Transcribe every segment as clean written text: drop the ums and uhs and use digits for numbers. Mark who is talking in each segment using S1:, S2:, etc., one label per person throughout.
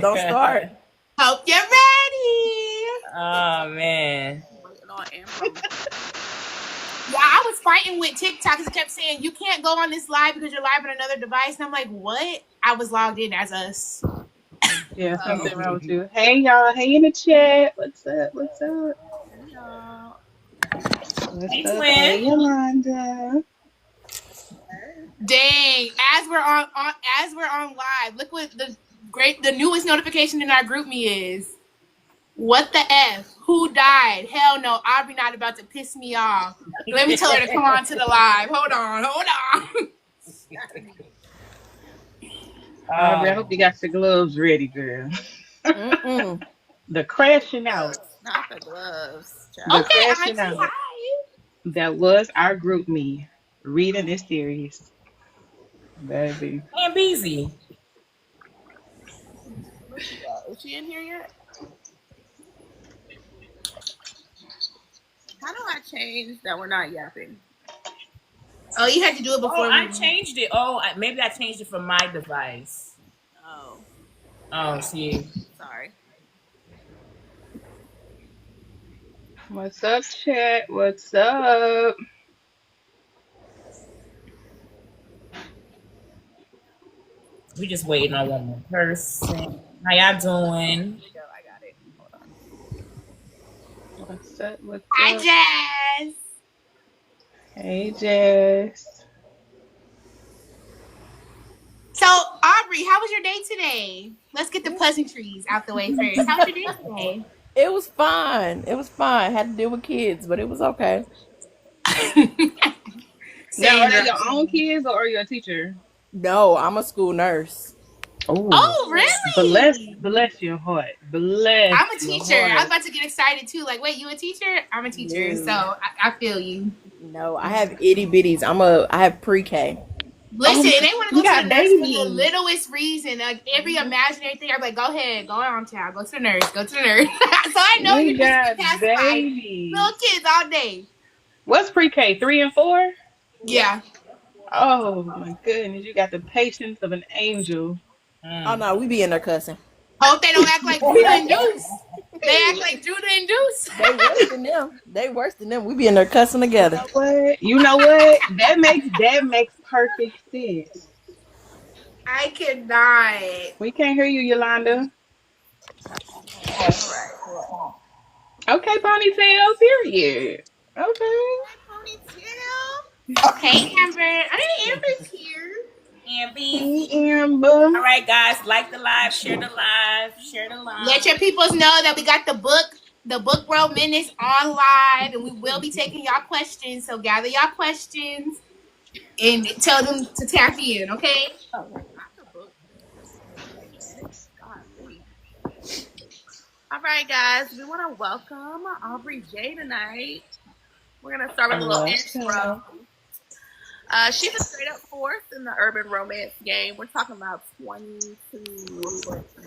S1: Don't start.
S2: Hope you're ready.
S3: Oh man.
S2: Yeah, I was fighting with TikTok because it kept saying you can't go on this live because you're live on another device. And I'm like, what? I was logged in as us.
S4: Yeah, something wrong with you. Hey y'all, hey in the chat. What's up? What's up? What's
S3: Hey
S4: up? Hey
S3: twin.
S4: Yolanda.
S2: Dang, as we're on live, look what the newest notification in our group me is. What the F? Who died? Hell no, Aubry not about to piss me off. Let me tell her to come on to the live. Hold on.
S4: I hope you got your gloves ready, girl. The crashing out.
S1: Not the gloves.
S4: The
S2: Okay,
S4: crashing
S2: Auntie,
S4: out.
S2: hi.
S4: That was our group me reading this series. Baby.
S3: And busy.
S1: Is she in here yet? How do I change that we're not yapping?
S2: Oh, you had to do it before.
S3: I changed it. Maybe I changed it from my device. Oh, see.
S1: Sorry.
S4: What's up, chat? What's up?
S3: We just waiting on one more person. How y'all doing?
S1: I got it. Hold on.
S4: What's up? What's
S2: Hi,
S4: up?
S2: Jazz.
S4: Hey, Jess.
S2: So, Aubry, how was your day today? Let's get the pleasantries out the way first. How was your day today?
S1: It was fine. Had to deal with kids, but it was okay.
S4: Now, are they your own kids or are you a teacher?
S1: No, I'm a school nurse.
S2: Oh, really?
S4: Bless your heart. Bless.
S2: I'm a teacher. I was about to get excited too. Like, wait, you a teacher? I'm a teacher, so I feel you.
S1: No, I have itty bitties. I have pre-K.
S2: Listen, they want to go to the nurse for the littlest reason. Like every imaginary thing, I'm like, go ahead, go on, child, go to the nurse, So I know you
S4: got
S2: past
S4: babies.
S2: Little kids all day.
S4: What's pre-K? 3 and 4?
S2: Yeah.
S4: Oh my goodness, you got the patience of an angel.
S1: Oh no, we be in there cussing.
S2: Hope they don't act like Judah and Deuce. They act like Judah and Deuce.
S1: They worse than them. We be in there cussing together.
S4: You know what? That makes perfect sense.
S2: I cannot.
S4: We can't hear you, Yolanda. Okay, ponytail, period. Okay.
S2: Ponytail. Okay, Amber. I think Amber's here.
S4: Amber.
S3: All right, guys, like the live, share the live.
S2: Let your peoples know that we got the book world minutes on live, and we will be taking y'all questions. So gather y'all questions and tell them to tap in, okay?
S1: All right, guys, we want to welcome Aubry J tonight. We're going to start with a little intro. She's a straight up fourth in the urban romance game. We're talking about 22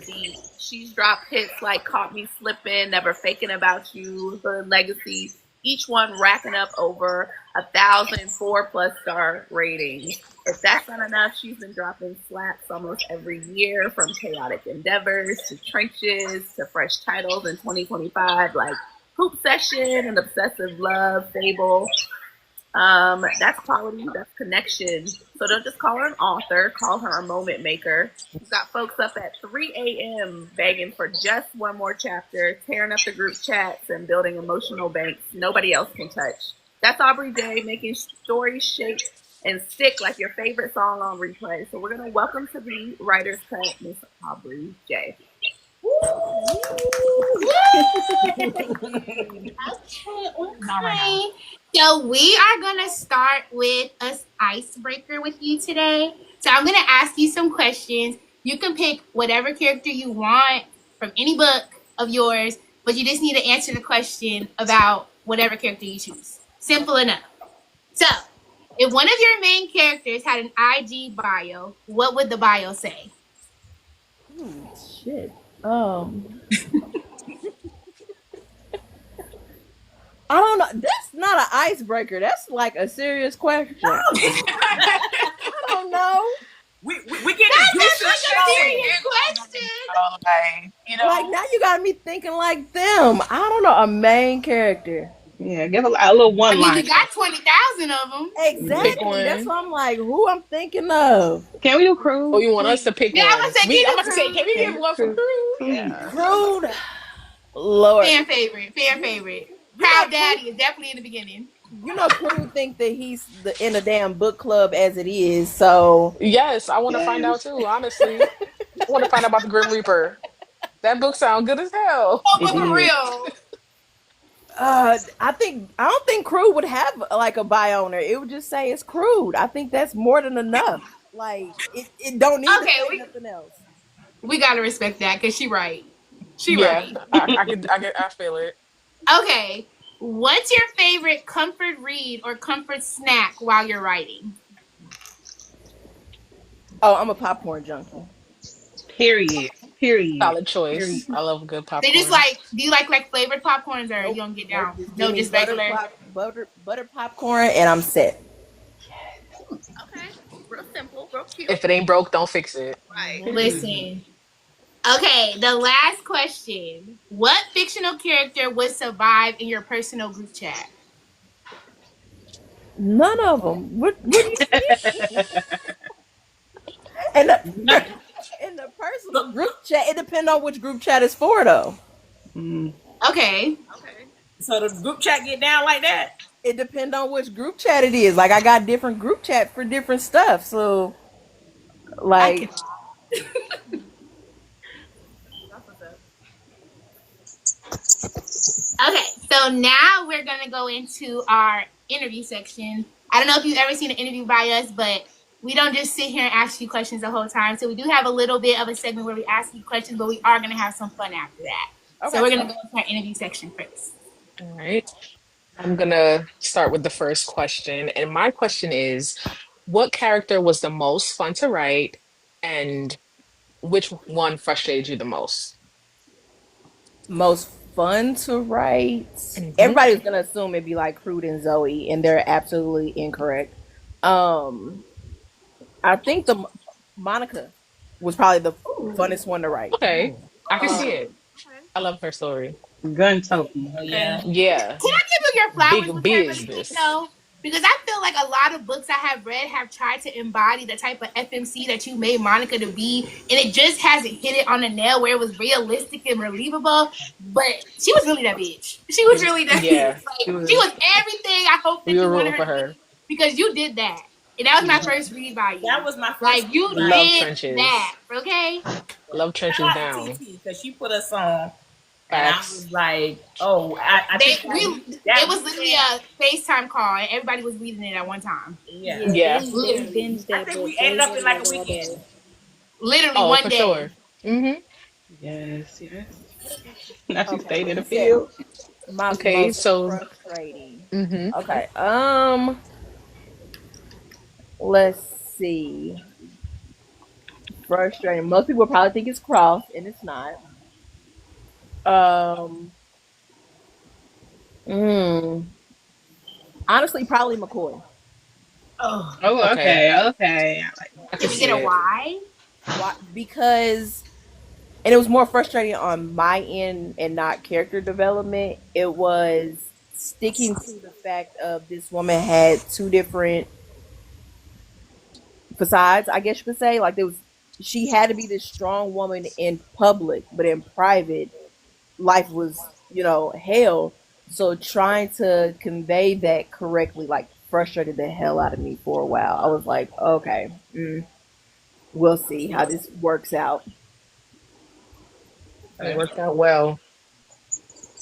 S1: deep. She's dropped hits like Caught Me Slippin', Never Faking About You, Hood Legacy, each one racking up over 1,000 4+ star ratings. If that's not enough, she's been dropping slaps almost every year, from Chaotic Endeavors to Trenches to fresh titles in 2025 like Hoop Session and Obsessive Love, Fable. That's quality, that's connection. So don't just call her an author, call her a moment maker. We've got folks up at 3 a.m. begging for just one more chapter, tearing up the group chats and building emotional banks nobody else can touch. That's Aubry J, making stories shake and stick like your favorite song on replay. So we're going to welcome to the Writer's Cut, Miss Aubry J.
S2: Okay. So we are going to start with an icebreaker with you today. So I'm going to ask you some questions. You can pick whatever character you want from any book of yours, but you just need to answer the question about whatever character you choose. Simple enough. So if one of your main characters had an IG bio, what would the bio say?
S1: Shit. I don't know. That's not an icebreaker. That's like a serious question. I don't know.
S3: We get to do
S2: That's a serious question.
S5: Like now you got me thinking like them. I don't know, a main character.
S4: Yeah, give a little one
S2: I mean,
S4: line.
S2: you got 20,000 of them.
S6: Pick
S5: Exactly. That's
S6: one.
S5: what I'm like. Who I'm thinking of?
S4: Can we do
S6: Oh,
S4: cruise,
S6: you want us to
S4: please?
S6: pick
S2: Yeah, I
S6: one?
S2: was say
S6: Me,
S2: get
S6: I'm
S2: the
S6: about to say, can we
S2: crew.
S6: give one for
S4: Cruise,
S6: crew?
S4: please.
S6: Yeah.
S5: Crude. Lord.
S2: Fan favorite. Fan
S5: You,
S2: favorite.
S5: you know
S2: Proud
S5: Crude.
S2: Daddy is definitely in the beginning.
S5: You know Crude think that he's in a damn book club as it is. So
S6: Yes, I want to find out
S4: Yes,
S6: too, honestly. I want to find out about the Grim Reaper. That book sounds good as hell.
S2: Oh,
S4: it
S2: but for
S4: did.
S2: real.
S5: I don't think Crude would have like a buy owner. It would just say it's Crude. I think that's more than enough. Like it don't need to
S2: Okay,
S5: say
S2: we
S5: nothing else.
S2: we gotta respect that because she right. She
S6: Yeah,
S2: right.
S6: I feel it.
S2: Okay. What's your favorite comfort read or comfort snack while you're writing?
S5: Oh, I'm a popcorn junkie.
S4: Period. Period.
S6: Solid choice.
S4: Period.
S6: I love good
S2: They just
S6: popcorn.
S2: like, do you like flavored popcorns or you
S5: Nope,
S2: don't get
S5: nope.
S2: down?
S5: Just give
S2: No,
S5: me
S2: just regular.
S5: butter popcorn, and I'm set.
S1: Okay. Real simple, real cute.
S6: If it ain't broke, don't fix it.
S1: Right.
S2: Listen. Okay, the last question. What fictional character would survive in your personal group chat?
S5: None of them. What do you mean? And
S1: Not-
S5: in the personal group chat, it depends on which group chat it's for, though.
S4: Mm.
S2: Okay.
S1: okay.
S3: So the group chat get down like that?
S5: It depends on which group chat it is. Like I got different group chat for different stuff. So
S2: I
S5: like
S2: can.
S1: That's what's up.
S2: Okay, so now we're gonna go into our interview section. I don't know if you've ever seen an interview by us, but we don't just sit here and ask you questions the whole time. So we do have a little bit of a segment where we ask you questions, but we are gonna have some fun after that. So
S5: okay.
S2: we're gonna go into our interview section first.
S6: All right. I'm gonna start with the first question. And my question is, what character was the most fun to write, and which one frustrated you the most?
S5: Most fun to write.
S6: Hmm.
S5: Everybody's gonna assume it'd be like Crude and Zoe, and they're absolutely incorrect. Um, I think the Monica was probably the funnest one to write.
S6: Okay, I can see
S5: Um,
S6: it.
S1: Okay.
S6: I love her story.
S4: Guntoki.
S3: Oh
S1: Okay.
S3: yeah.
S6: Yeah,
S2: Can I give you your flowers
S6: big
S2: with her really quick
S6: business.
S2: though? Because I feel like a lot of books I have read have tried to embody the type of FMC that you made Monica to be, and it just hasn't hit it on the nail where it was realistic and believable. But she was really that bitch. She was really that bitch.
S6: Yeah,
S2: Like
S4: It
S2: she
S4: was.
S2: was everything I hoped
S6: we
S2: that
S6: were
S2: you wanted
S6: rooting
S2: her
S6: for
S2: to
S6: her.
S2: be because you did that. And that was my
S3: Yeah.
S2: first read by you.
S3: That was my first
S2: Like you
S3: read by
S6: Love
S2: did
S6: trenches.
S2: that, okay?
S6: Love
S3: shout
S6: trenches
S3: out to
S6: down.
S3: TT because she put us on, and I was
S6: Facts.
S3: like, oh, I
S2: They
S3: think
S2: we
S3: that
S2: it was literally a FaceTime call and everybody was reading it at one time.
S3: yeah.
S7: Yeah,
S6: Yeah.
S7: they
S2: Literally.
S7: binged
S3: I
S7: that
S3: think
S7: book.
S3: we
S7: They
S3: ended up
S7: read
S3: in
S7: it
S3: like
S7: like
S3: a
S7: all
S3: weekend.
S7: day.
S2: Literally
S6: Oh,
S2: one
S6: for
S2: day.
S6: sure. Hmm.
S4: Yes, yes. Now she
S5: okay,
S4: stayed in
S5: you
S4: the
S5: said
S4: field.
S5: my
S6: Okay,
S5: most
S6: so
S5: frustrating.
S6: hmm
S5: Okay. Let's see. Frustrating. Most people probably think it's Cross, and it's not. Um. Mm, honestly, probably McCoy.
S3: Oh,
S4: Oh,
S6: okay,
S4: okay, okay. I like
S6: I can
S2: Can we
S6: see
S2: get a
S6: it.
S2: why?
S5: Why? Because, and it was more frustrating on my end and not character development. It was sticking to the fact of this woman had two different facades, I guess you could say. Like there was, she had to be this strong woman in public, but in private, life was, hell. So trying to convey that correctly, like frustrated the hell out of me for a while. I was like, okay, we'll see how this works out.
S6: It
S3: okay.
S6: worked out well.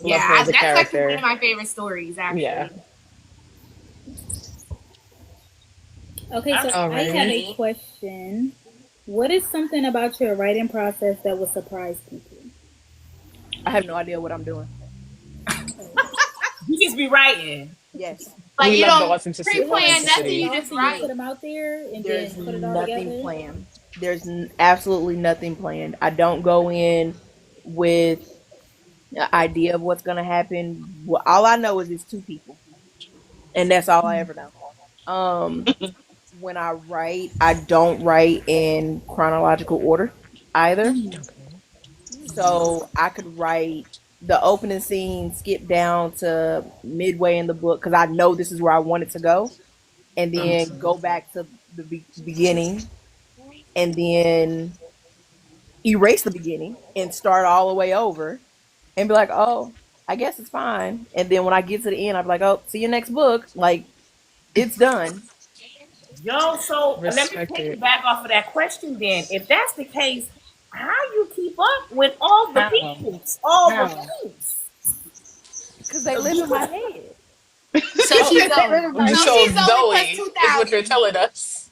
S6: Love her
S2: Yeah,
S6: as a
S2: that's actually one of
S6: character.
S2: my favorite stories,
S6: Yeah.
S2: actually.
S7: Okay, so I have
S6: Alrighty.
S7: a question. What is something about your writing process that will surprise people?
S5: I have no idea what I'm doing.
S3: You just be writing.
S5: Yes,
S2: Like
S6: We
S2: you
S6: love the
S2: don't
S7: You have like
S2: pre-plan nothing,
S7: certain
S2: you
S6: authenticity.
S2: just
S7: thoughts and you
S2: write.
S7: put them out there and
S5: there's
S7: then put it all
S5: nothing
S7: together?
S5: planned. There's absolutely nothing planned. I don't go in with an idea of what's gonna happen. Well, all I know is it's two people, and that's all I ever know. When I write, I don't write in chronological order either.
S6: Okay.
S5: So I could write the opening scene, skip down to midway in the book because I know this is where I want it to go, and then go back to the beginning, and then erase the beginning and start all the way over, and be like, oh, I guess it's fine. And then when I get to the end, I'll be like, oh, see you next book. Like it's done.
S3: Yo, so let me
S6: Respect it.
S3: piggyback off of that question then. If that's the case, how you keep up with all the
S4: How?
S3: peoples, all the
S4: How?
S3: things?
S5: Because they live in my head.
S2: So she's Zoe.
S4: Everybody.
S2: So
S6: So
S2: she's Zoe plus
S6: Zoe is what you're
S2: 2,000.
S6: telling us.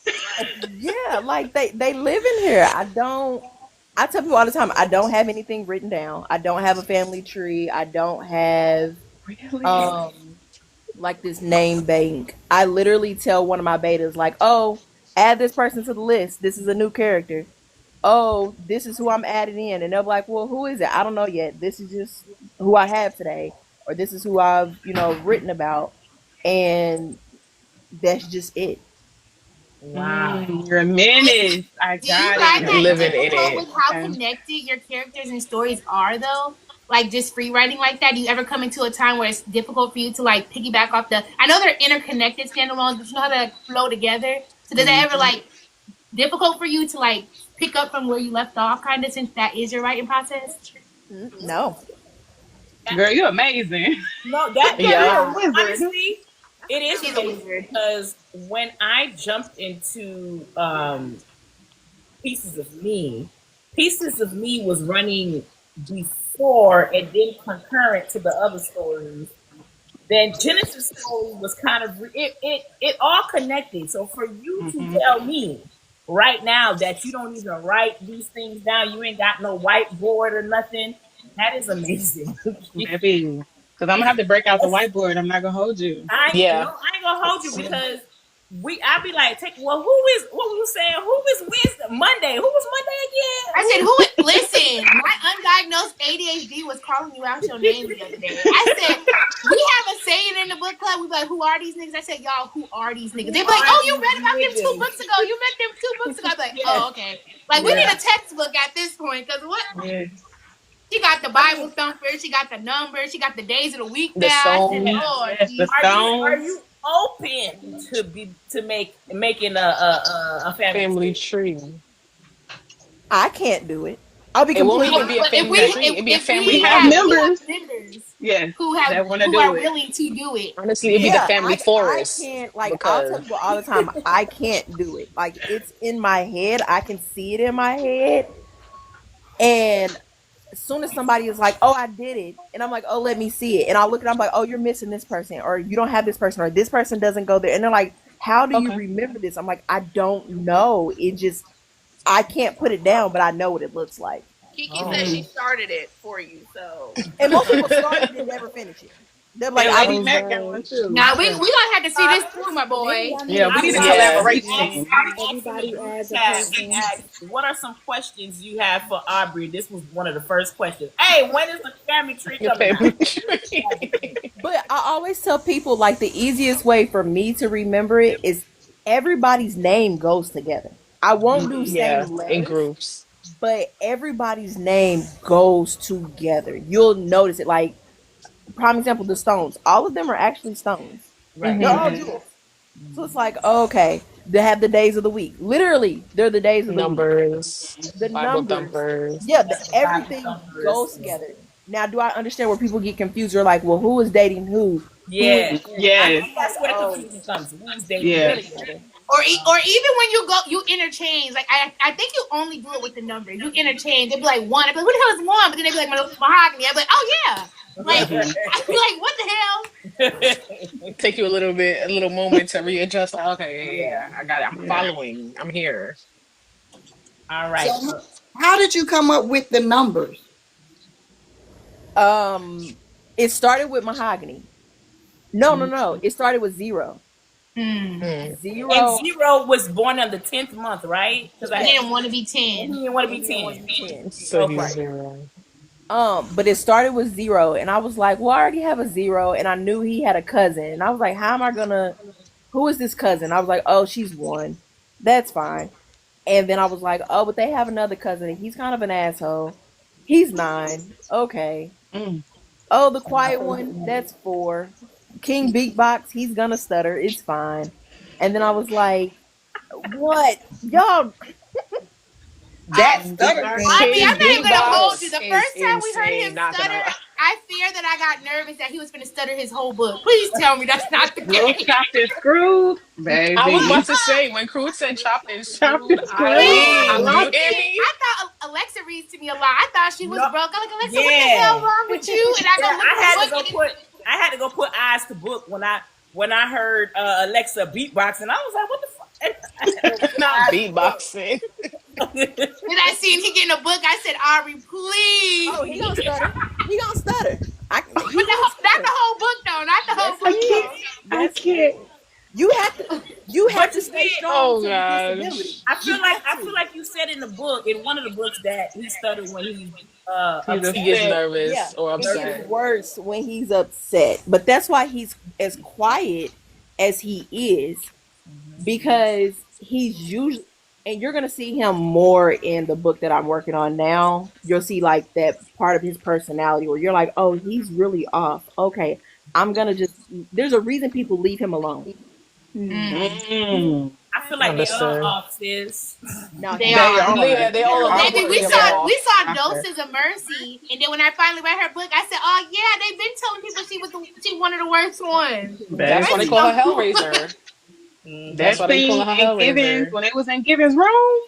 S5: Yeah, like they live in here. I tell people all the time, I don't have anything written down. I don't have a family tree. I don't have
S4: Really?
S5: um like this name bank. I literally tell one of my betas like, "Oh, add this person to the list. This is a new character. Oh, this is who I'm adding in." And they're like, "Well, who is it? I don't know yet. This is just who I have today, or this is who I've, written about." And that's just it.
S3: Wow.
S4: You're a menace. I
S2: Do you
S4: got
S2: find
S6: You're
S2: that
S4: it.
S6: living in
S2: difficult
S6: it.
S2: with how
S4: Okay.
S2: connected your characters and stories are, though? Like just free writing like that? Do you ever come into a time where it's difficult for you to like piggyback off the? I know they're interconnected standalones, but you know how they like, flow together. So does that ever
S4: Mhm.
S2: like difficult for you to like pick up from where you left off, kind of, since that is your writing process?
S5: No.
S4: Girl, you're amazing.
S3: No, that
S4: You're
S6: Yeah.
S4: a wizard.
S3: honestly, it is
S2: She's a
S3: amazing
S2: wizard.
S3: because when I jumped into Pieces of Me, Pieces of Me was running before and then concurrent to the other stories. Then Genesis story was kind of it all connected. So for you to
S4: Hmm.
S3: tell me right now that you don't even write these things down, you ain't got no whiteboard or nothing, that is amazing.
S4: Maybe. Because I'm going to have to break out the
S3: That's
S4: whiteboard. I'm not going to hold you.
S6: Yeah.
S3: I ain't gonna hold you because I be like, take well, who is what we were saying? Who is Wednesday? Monday? Who was Monday again?
S2: I said, who? Listen, my undiagnosed ADHD was calling you out your name the other day. I said, we have a saying in the book club. We be like, who are these niggas? I said, y'all, who are these niggas? They be like, oh, you read about them 2 books ago. You read them 2 books ago. I be like,
S3: Yes.
S2: oh, okay. Like, we need a textbook at this point because what?
S4: Yes.
S2: She got the Bible thumper. She got the numbers. She got the days of the week
S6: The
S2: down. I said,
S6: song.
S2: Lord,
S4: Yes, the
S2: Jesus.
S3: Are
S4: stones.
S3: you open to making a family
S6: Family
S3: tree?
S6: tree.
S5: I can't do it. I'll be
S6: It won't
S5: completely
S6: even
S2: But
S6: be a
S2: if
S6: family
S2: we
S6: tree. It'd be a
S2: if
S6: family
S2: we
S4: We have
S2: have
S6: home.
S4: members.
S2: members
S4: Yes.
S2: who
S4: That want to
S2: are
S4: do it.
S2: willing to do it.
S6: Honestly, it'd be the
S5: Yeah,
S6: family
S5: I
S6: forest
S5: can't, like, I'll tell
S6: because
S5: people all the time, I can't do it. Like it's in my head. I can see it in my head. And as soon as somebody is like, "Oh, I did it," and I'm like, "Oh, let me see it," and I'll look at it, I'm like, "Oh, you're missing this person, or you don't have this person, or this person doesn't go there," and they're like, "How do you
S6: okay.
S5: remember this?" I'm like, "I don't know. It just I can't put it down, but I know what it looks like."
S1: Kiki said
S3: Oh.
S1: she started it for you, so
S5: And most people start it and never finish it. They're like,
S4: And
S5: "I
S4: Lady
S5: did."
S4: Mac got one too.
S2: Now we
S4: Yeah.
S2: gonna have to see this through, my
S7: Maybe
S2: boy.
S7: I need
S4: Yeah,
S7: to
S4: we
S7: do
S4: need a
S7: that.
S6: Yeah.
S4: collaboration.
S3: I was asking the
S7: Everybody
S3: group
S7: adds a
S3: chat. We
S7: person.
S3: asked, "What are some questions you have for Aubrey?" This was one of the first questions. Hey, when is the family tree
S6: Your
S3: coming
S6: family
S3: out?
S6: tree.
S5: But I always tell people like the easiest way for me to remember it is everybody's name goes together. I won't do
S6: Yeah,
S5: same
S6: in
S5: letters,
S6: groups.
S5: but everybody's name goes together. You'll notice it. Like prime example, the stones. All of them are actually stones.
S3: Right.
S5: They're
S6: Hmm.
S5: all
S4: Yes.
S5: jewels. So it's like, oh, okay, they have the days of the week. Literally, they're the days of the week.
S6: Numbers,
S5: The
S6: Bible
S5: numbers,
S6: thumpers.
S5: yeah,
S3: That's the Bible
S5: everything
S3: thumpers.
S5: goes together. Now, do I understand where people get confused? They're like, well, who is dating who? Who is
S3: Yeah,
S5: this?
S3: I
S4: Yes.
S3: think
S5: I'm like,
S3: that's where the
S5: oh,
S3: confusion comes. Who's dating
S5: they're
S4: Yes.
S3: who?
S5: together.
S2: Or even when you go, you interchange. Like I think you only do it with the numbers. You interchange. They'd be like one. I'd be like, who the hell is one? But then they'd be like mahogany. I'd be like, oh yeah. Like
S4: Hmm.
S2: I'd be like, what the hell?
S6: Take you a little moment to readjust. Like, okay,
S3: Yeah.
S6: I got it. I'm
S4: Yeah.
S6: following. I'm here.
S3: All
S8: So,
S3: right.
S8: how did you come up with the numbers?
S5: It started with mahogany. No. It started with zero.
S6: Mm.
S3: And
S5: Zero.
S3: Zero was born on the 10th month, right? Because
S2: He
S3: I
S5: Yes.
S2: didn't want to be
S3: he
S2: 10.
S3: didn't want to
S5: And
S3: be
S5: he didn't want
S3: 10.
S5: to be 10.
S6: So he's
S3: Okay.
S6: zero.
S5: But it started with zero, and I was like, well, I already have a zero, and I knew he had a cousin, and I was like, how am I gonna? Who is this cousin? I was like, oh, she's one. That's fine. And then I was like, oh, but they have another cousin, and he's kind of an asshole. He's 9. Okay.
S4: Mm.
S5: Oh, the quiet one, that's 4. King Beatbox, he's gonna stutter. It's fine. And then I was like, what? Y'all,
S8: That
S4: King Big
S8: stutter
S4: Box.
S8: thing.
S2: Aubry, I'm
S6: King
S2: not even
S6: Big
S2: gonna hold
S6: Box
S2: you. The
S6: is
S2: first time we heard
S6: insane.
S2: him
S6: Not gonna
S2: stutter,
S6: lie.
S2: I feared that I got nervous that he was gonna stutter his whole book. Please tell me that's not the
S4: Little
S2: case.
S4: chopped and screwed,
S6: I was about
S4: baby.
S6: to say when Crude said chopped and
S4: Chopped
S6: screwed,
S4: and
S6: I
S4: screwed. I
S6: weaned. You
S4: lost
S6: hear
S4: it.
S6: me?
S2: I thought Alexa reads to me a lot. I thought she was
S3: No,
S2: broke. I'm like, Alexa, what the hell
S3: yeah.
S2: wrong with you? And I
S3: Yeah,
S2: go look at the book and it's
S3: I had to go put eyes to book when I heard Alexa beatbox, and I was like, what the fuck? I had to go put
S6: Not
S3: eyes to book.
S6: beatboxing.
S2: then I seen he getting a book. I said, Aubrey, please.
S5: oh, he gonna stutter. He gonna stutter.
S2: But
S5: He gonna
S2: not
S5: stutter.
S2: the whole book though. Not the
S5: Yes,
S2: whole
S5: he
S4: I
S2: book
S4: can't.
S2: though.
S5: is.
S4: I
S5: Yes, he
S4: can't.
S5: is. You have
S3: But
S5: to
S3: you
S5: stay
S3: did.
S5: strong
S6: Oh
S5: to the
S6: God.
S5: disability.
S3: I
S5: You have
S3: feel
S5: to.
S3: like you said in the book, in one of the books, that he stuttered when he's
S4: He's
S3: upset.
S6: He gets
S4: upset.
S5: Yeah,
S6: nervous or
S5: it gets
S6: upset.
S5: worse when he's upset. But that's why he's as quiet as he is, because he's usually, and you're gonna see him more in the book that I'm working on now. You'll see like that part of his personality where you're like, oh, he's really off. Okay, I'm gonna just. There's a reason people leave him alone.
S4: Mm.
S3: I feel like they all
S6: Understood.
S3: off, sis.
S5: Now
S2: They
S5: he's
S4: They
S2: are.
S4: are.
S6: Yeah, they all
S4: All
S6: all
S2: Baby,
S6: three
S2: we
S6: of
S2: saw
S6: them
S4: together.
S2: we
S6: off.
S2: saw
S4: Roster.
S2: Doses of Mercy, and then when I finally read her book, I said, "Oh yeah, they've been telling people she one of the worst ones."
S6: That's why they
S2: Mercy
S4: Baby.
S6: call her
S2: don't do
S6: Hellraiser. That's
S4: That
S6: why they call
S4: scene
S6: her
S4: in Givens,
S6: Hellraiser.
S4: when it was in Givens' room,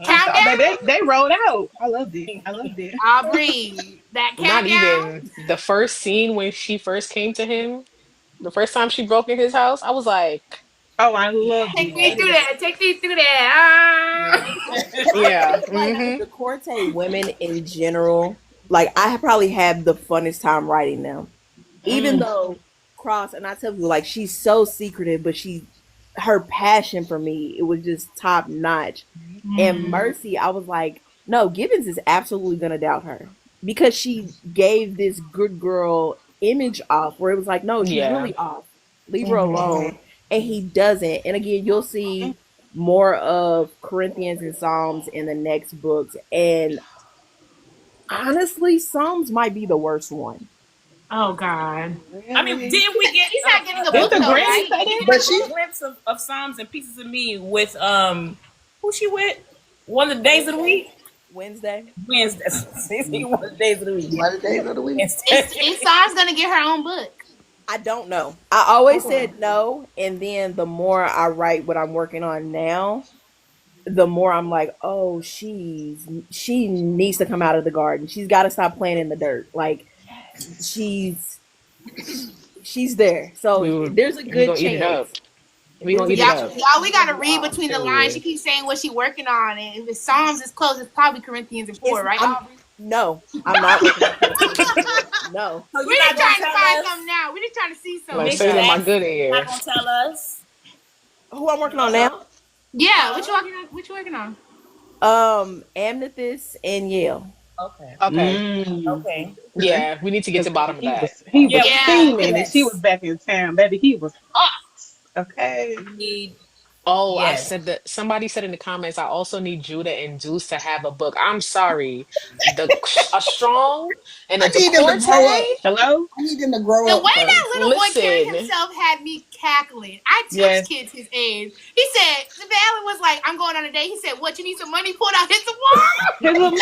S4: I thought,
S2: countdown.
S4: baby, they rolled out. I loved it. I loved it.
S2: Aubrey, that
S6: Not
S2: countdown.
S6: even the first scene when she first came to him, the first time she broke in his house, I was like,
S4: Oh, I loved
S2: Take
S4: it.
S2: me through that. Take me through
S3: Yeah.
S2: that.
S5: I
S6: yeah,
S5: feel like the Corte women in general, like I probably have the funnest time writing them. Even
S4: Mm.
S5: though Cross, and I tell you, like she's so secretive, but her passion for me, it was just top notch. And Mercy, I was like, no, Gibbons is absolutely gonna doubt her because she gave this good girl image off where it was like, no, she's
S6: yeah.
S5: really off. Leave her
S6: Hmm.
S5: alone. And he doesn't. And again, you'll see more of Corinthians and Psalms in the next books. And honestly, Psalms might be the worst one.
S2: Oh God.
S3: I mean,
S4: Really?
S3: didn't we get
S2: He's not getting a
S4: Did
S2: book
S4: the
S2: though,
S4: Grammy
S2: right?
S4: say
S2: Is he
S4: that?
S2: getting
S8: But
S2: a
S8: she
S3: a
S2: book?
S3: glimpse of Psalms and Pieces of Me with who she with? One of the days of the week?
S5: Wednesday.
S3: Wednesday. One of the days of the week.
S8: one of the days of the week.
S3: Wednesday.
S2: Is Sar's gonna get her own book?
S5: I don't know. I always said no, and then the more I write what I'm working on now, the more I'm like, oh, she needs to come out of the garden. She's got to stop playing in the dirt. Like she's she's there. So
S6: We
S5: there's a
S6: we
S5: good
S6: gonna eat it
S5: chance.
S6: up. We
S5: There's
S6: gonna
S5: a
S6: eat it
S5: good
S2: Y'all,
S6: up.
S5: chance
S2: y'all, we
S5: she's gonna
S2: gotta
S5: be
S2: read
S5: off.
S2: between the lines. She
S6: Period.
S2: keeps saying what she working on, and if the Psalms is close, it's probably Corinthians and
S5: It's
S2: 4, right?
S5: I'm
S2: Aubrey?
S5: no, I'm not working on Corinthians before. No.
S3: So
S2: We're
S3: you're not
S2: just
S3: gonna
S2: trying to find
S3: tell us,
S2: something now. We're just trying to see
S6: Like
S2: something.
S3: Miss
S6: say it in my
S3: Jackson?
S6: good
S3: You're
S6: ear.
S3: not gonna tell us?
S5: Who I'm working on now?
S2: Yeah, what you working on? What you working on?
S5: Amethyst and Yale.
S3: Okay.
S6: Okay.
S4: Mm.
S3: Okay.
S4: Okay.
S6: Yeah, we need to get
S4: Because
S6: to the
S4: baby,
S6: bottom of that.
S4: he
S3: Yeah,
S4: was
S2: Yeah.
S4: steaming and she was
S3: yes.
S4: back in town. Baby, he was hot. Okay.
S3: We need
S6: Oh, I
S3: yes.
S6: said that somebody said in the comments, I also need Judah and Deuce to have a book. I'm sorry. The a strong and a
S8: I need them to
S6: decorte.
S8: grow up.
S4: Hello?
S8: I need them to grow
S2: The
S8: up
S2: way
S8: first.
S2: that little boy carried
S6: Listen,
S2: himself had me cackling. I teach
S4: Yes.
S2: kids his age. He said, the Alan was like, I'm going on a date. He said, what, you need some money? Pulled out his wallet.
S4: His little,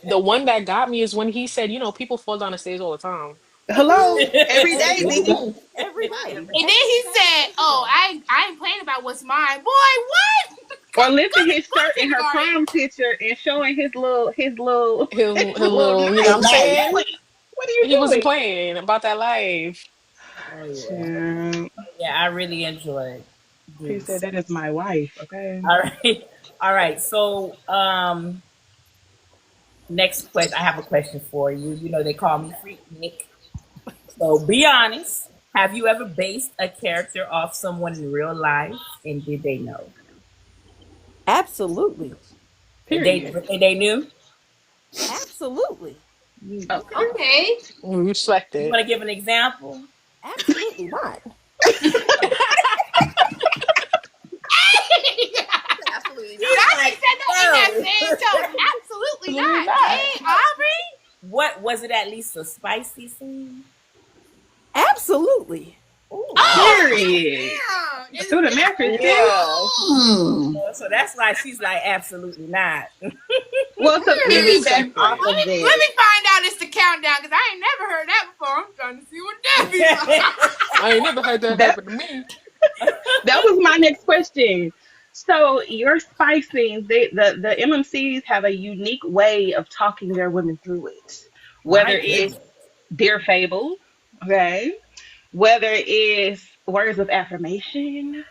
S6: the one that got me is when he said, people fall down the stairs all the time.
S4: hello? Every day,
S5: Every
S4: Didi.
S5: day. Every day.
S2: And then he said, oh, I ain't playing about what's mine. Boy, what?
S4: Or lifting his
S2: Go
S4: shirt
S2: to
S4: in
S2: the
S4: her
S2: garden.
S4: prom picture and showing his little
S6: His
S4: his little
S6: little,
S4: knife.
S6: what I'm
S4: What are you
S6: saying?
S4: doing? What are you
S6: He wasn't
S4: doing?
S6: playing about that life.
S3: Oh yeah.
S4: Child,
S3: Yeah, I really enjoyed
S4: he said
S3: Deuce.
S4: that is my wife, okay?
S3: All right. All right. So next question, I have a question for you. You know they call me Freak Nick. So be honest. Have you ever based a character off someone in real life, and did they know?
S5: Absolutely.
S4: Period.
S3: And they knew.
S5: Absolutely.
S4: Okay.
S2: Okay.
S6: We respect
S3: You
S6: it.
S3: want to give an example?
S5: Absolutely not. Absolutely
S2: Dude, I just said that in that
S3: no.
S2: same tone. Absolutely not.
S6: not.
S2: Hey, Aubrey.
S3: what was it? At least a spicy scene.
S5: Absolutely.
S3: Ooh.
S2: Oh,
S4: Period.
S2: damn! It's
S4: Through the mattress too.
S6: Yeah.
S3: So that's why she's like, absolutely not.
S4: Well, to
S6: Keep it
S4: piggyback off
S6: separate.
S4: of
S2: let
S4: that,
S2: me find out it's the countdown because I ain't never heard that before. I'm trying to see what that be like.
S6: I ain't never had that
S4: that
S6: happen to me.
S4: that was my next question. So your spicing, the MMCs have a unique way of talking their women through it.
S3: My
S4: Whether it's
S3: goodness.
S4: their fable, okay, whether it's words of affirmation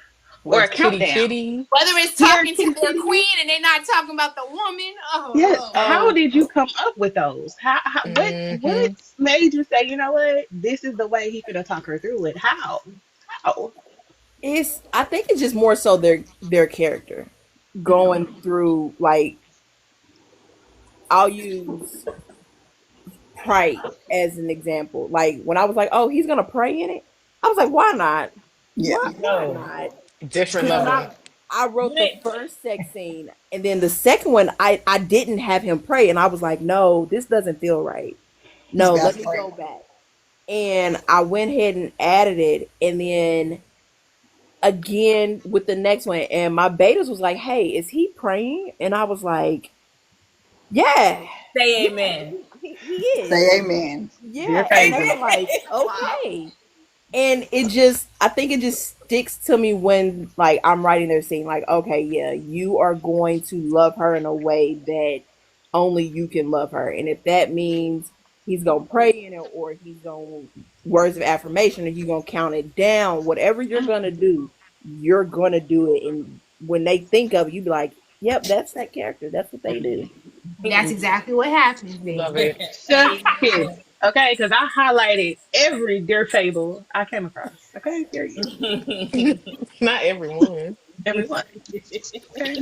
S4: or a
S6: Like kitty
S4: countdown.
S6: kitty.
S2: Whether it's
S4: Here,
S2: talking to
S4: kitty,
S2: their
S4: kitty.
S2: queen and they're not talking about the woman. Oh
S4: Yes.
S2: Lord.
S4: How
S6: Oh.
S4: did you come up with those? What
S6: Hmm.
S4: made you say, you know what, this is the way he finna talk her through it? How?
S5: I think it's just more so their character going through, like, I'll use Pride as an example. Like when I was like, oh, he's gonna pray in it. I was like, why not?
S8: Yeah.
S5: Why
S3: No.
S5: not?
S6: Different
S5: Because when
S6: level.
S5: I
S3: You
S5: wrote the
S3: didn't.
S5: first sex scene, and then the second one, I didn't have him pray, and I was like, no, this doesn't feel right.
S8: He's
S5: No,
S8: got
S5: let
S8: to
S5: me
S8: pray.
S5: go back. And I went ahead and added it, and then again with the next one, and my betas was like, hey, is he praying? And I was like, yeah,
S3: Say
S5: yeah,
S3: amen.
S5: he is.
S8: Say amen.
S4: Dear
S5: Yeah, and they
S4: fable.
S5: were like,
S2: Wow.
S5: okay. And I think it just sticks to me when, like, I'm writing their scene, like, okay, yeah, you are going to love her in a way that only you can love her. And if that means he's gonna pray in it, or he's gonna words of affirmation, or you gonna count it down, whatever you're gonna do, you're gonna do it. And when they think of it, you be like, yep, that's that character. That's what they do.
S2: That's exactly what happens,
S6: Love
S2: baby.
S6: it.
S4: Just kiss.
S3: Amen.
S4: Okay, because I highlighted every dear fable I came across. Okay, period.
S6: Not everyone.
S4: Everyone. Okay.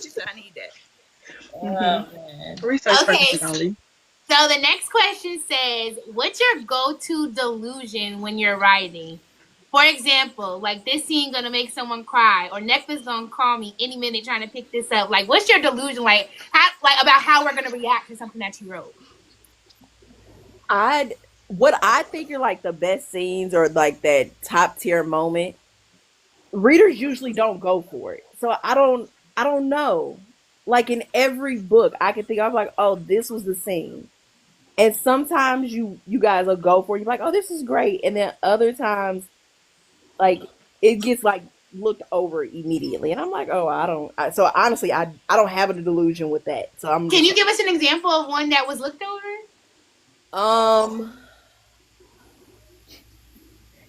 S1: She said, I need that.
S4: Mm-hmm.
S3: Oh man.
S4: For research
S2: Okay,
S4: purposes only.
S2: so the next question says, what's your go-to delusion when you're writing? For example, like this scene gonna make someone cry, or Necklace gonna call me any minute trying to pick this up. Like, what's your delusion? Like about how we're gonna react to something that you wrote.
S5: I'd What I think are like the best scenes, or like that top tier moment, readers usually don't go for it. So I don't know. Like in every book I can think of, like, oh, this was the scene. And sometimes you guys will go for it. You're like, oh, this is great. And then other times, like, it gets like looked over immediately. And I'm like, oh, so honestly, I don't have a delusion with that. So I'm
S2: Can
S5: just
S2: you give us an example of one that was looked over?
S5: um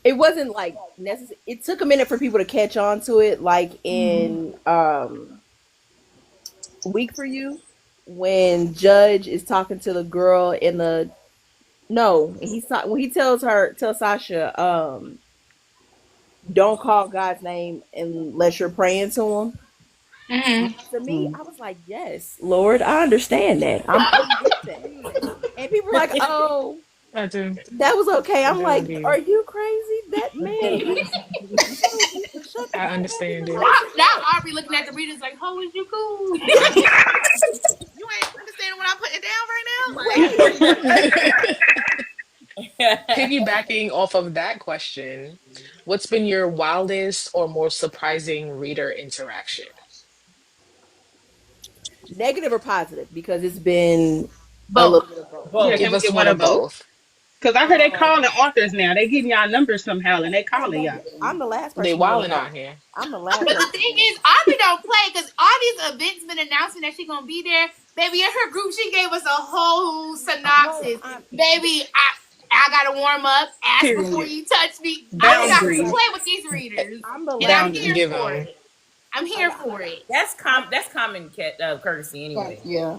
S5: it wasn't like necessary. It took a minute for people to catch on to it, like in Week for You, when Judge is talking to the girl in the no, when he tells Sasha, don't call God's name unless you're praying to him.
S2: Mm-hmm.
S5: To me, I was like, yes, Lord, I understand that. I'm with that. And people were like, oh,
S6: I do.
S5: that was okay.
S6: I
S5: I'm
S6: do
S5: like, are
S6: indeed.
S5: you crazy? That man is so, shut the
S6: I
S5: fuck up in
S6: understand
S5: the
S6: it.
S2: Now Aubrey looking at the readers like, "How is you cool?"
S1: You ain't understanding what I'm putting down right now? Like,
S6: Piggybacking off of that question, what's been your wildest or most surprising reader interaction?
S5: negative or positive, because it's been a
S2: Both.
S5: little bit of both.
S4: Yeah,
S3: Both.
S4: can
S6: Give
S4: we
S6: us
S4: get
S6: one
S4: one of
S6: of
S4: both?
S6: both.
S4: Because I heard they
S5: Um,
S4: calling authors now. They getting y'all numbers somehow and they
S5: hey,
S4: calling y'all.
S5: baby, I'm the last
S6: They
S5: person you want to
S6: wilding
S5: know.
S6: out here.
S5: I'm the last
S2: But the
S5: person you
S2: thing
S5: want
S2: is, Aubrey don't play because all these events been announcing that she gonna be there. Baby, in her group, she gave us a whole
S5: to know.
S2: synopsis. Baby, I gotta warm up. Ask before
S4: Period.
S2: you touch me. I do not
S4: Boundaries.
S2: play with these readers,
S5: I'm the
S2: and I'm
S5: last
S2: here
S4: Boundaries.
S6: Give
S5: person.
S2: for
S6: them.
S2: it. I'm here for it.
S3: That's common courtesy anyway.
S8: Yeah.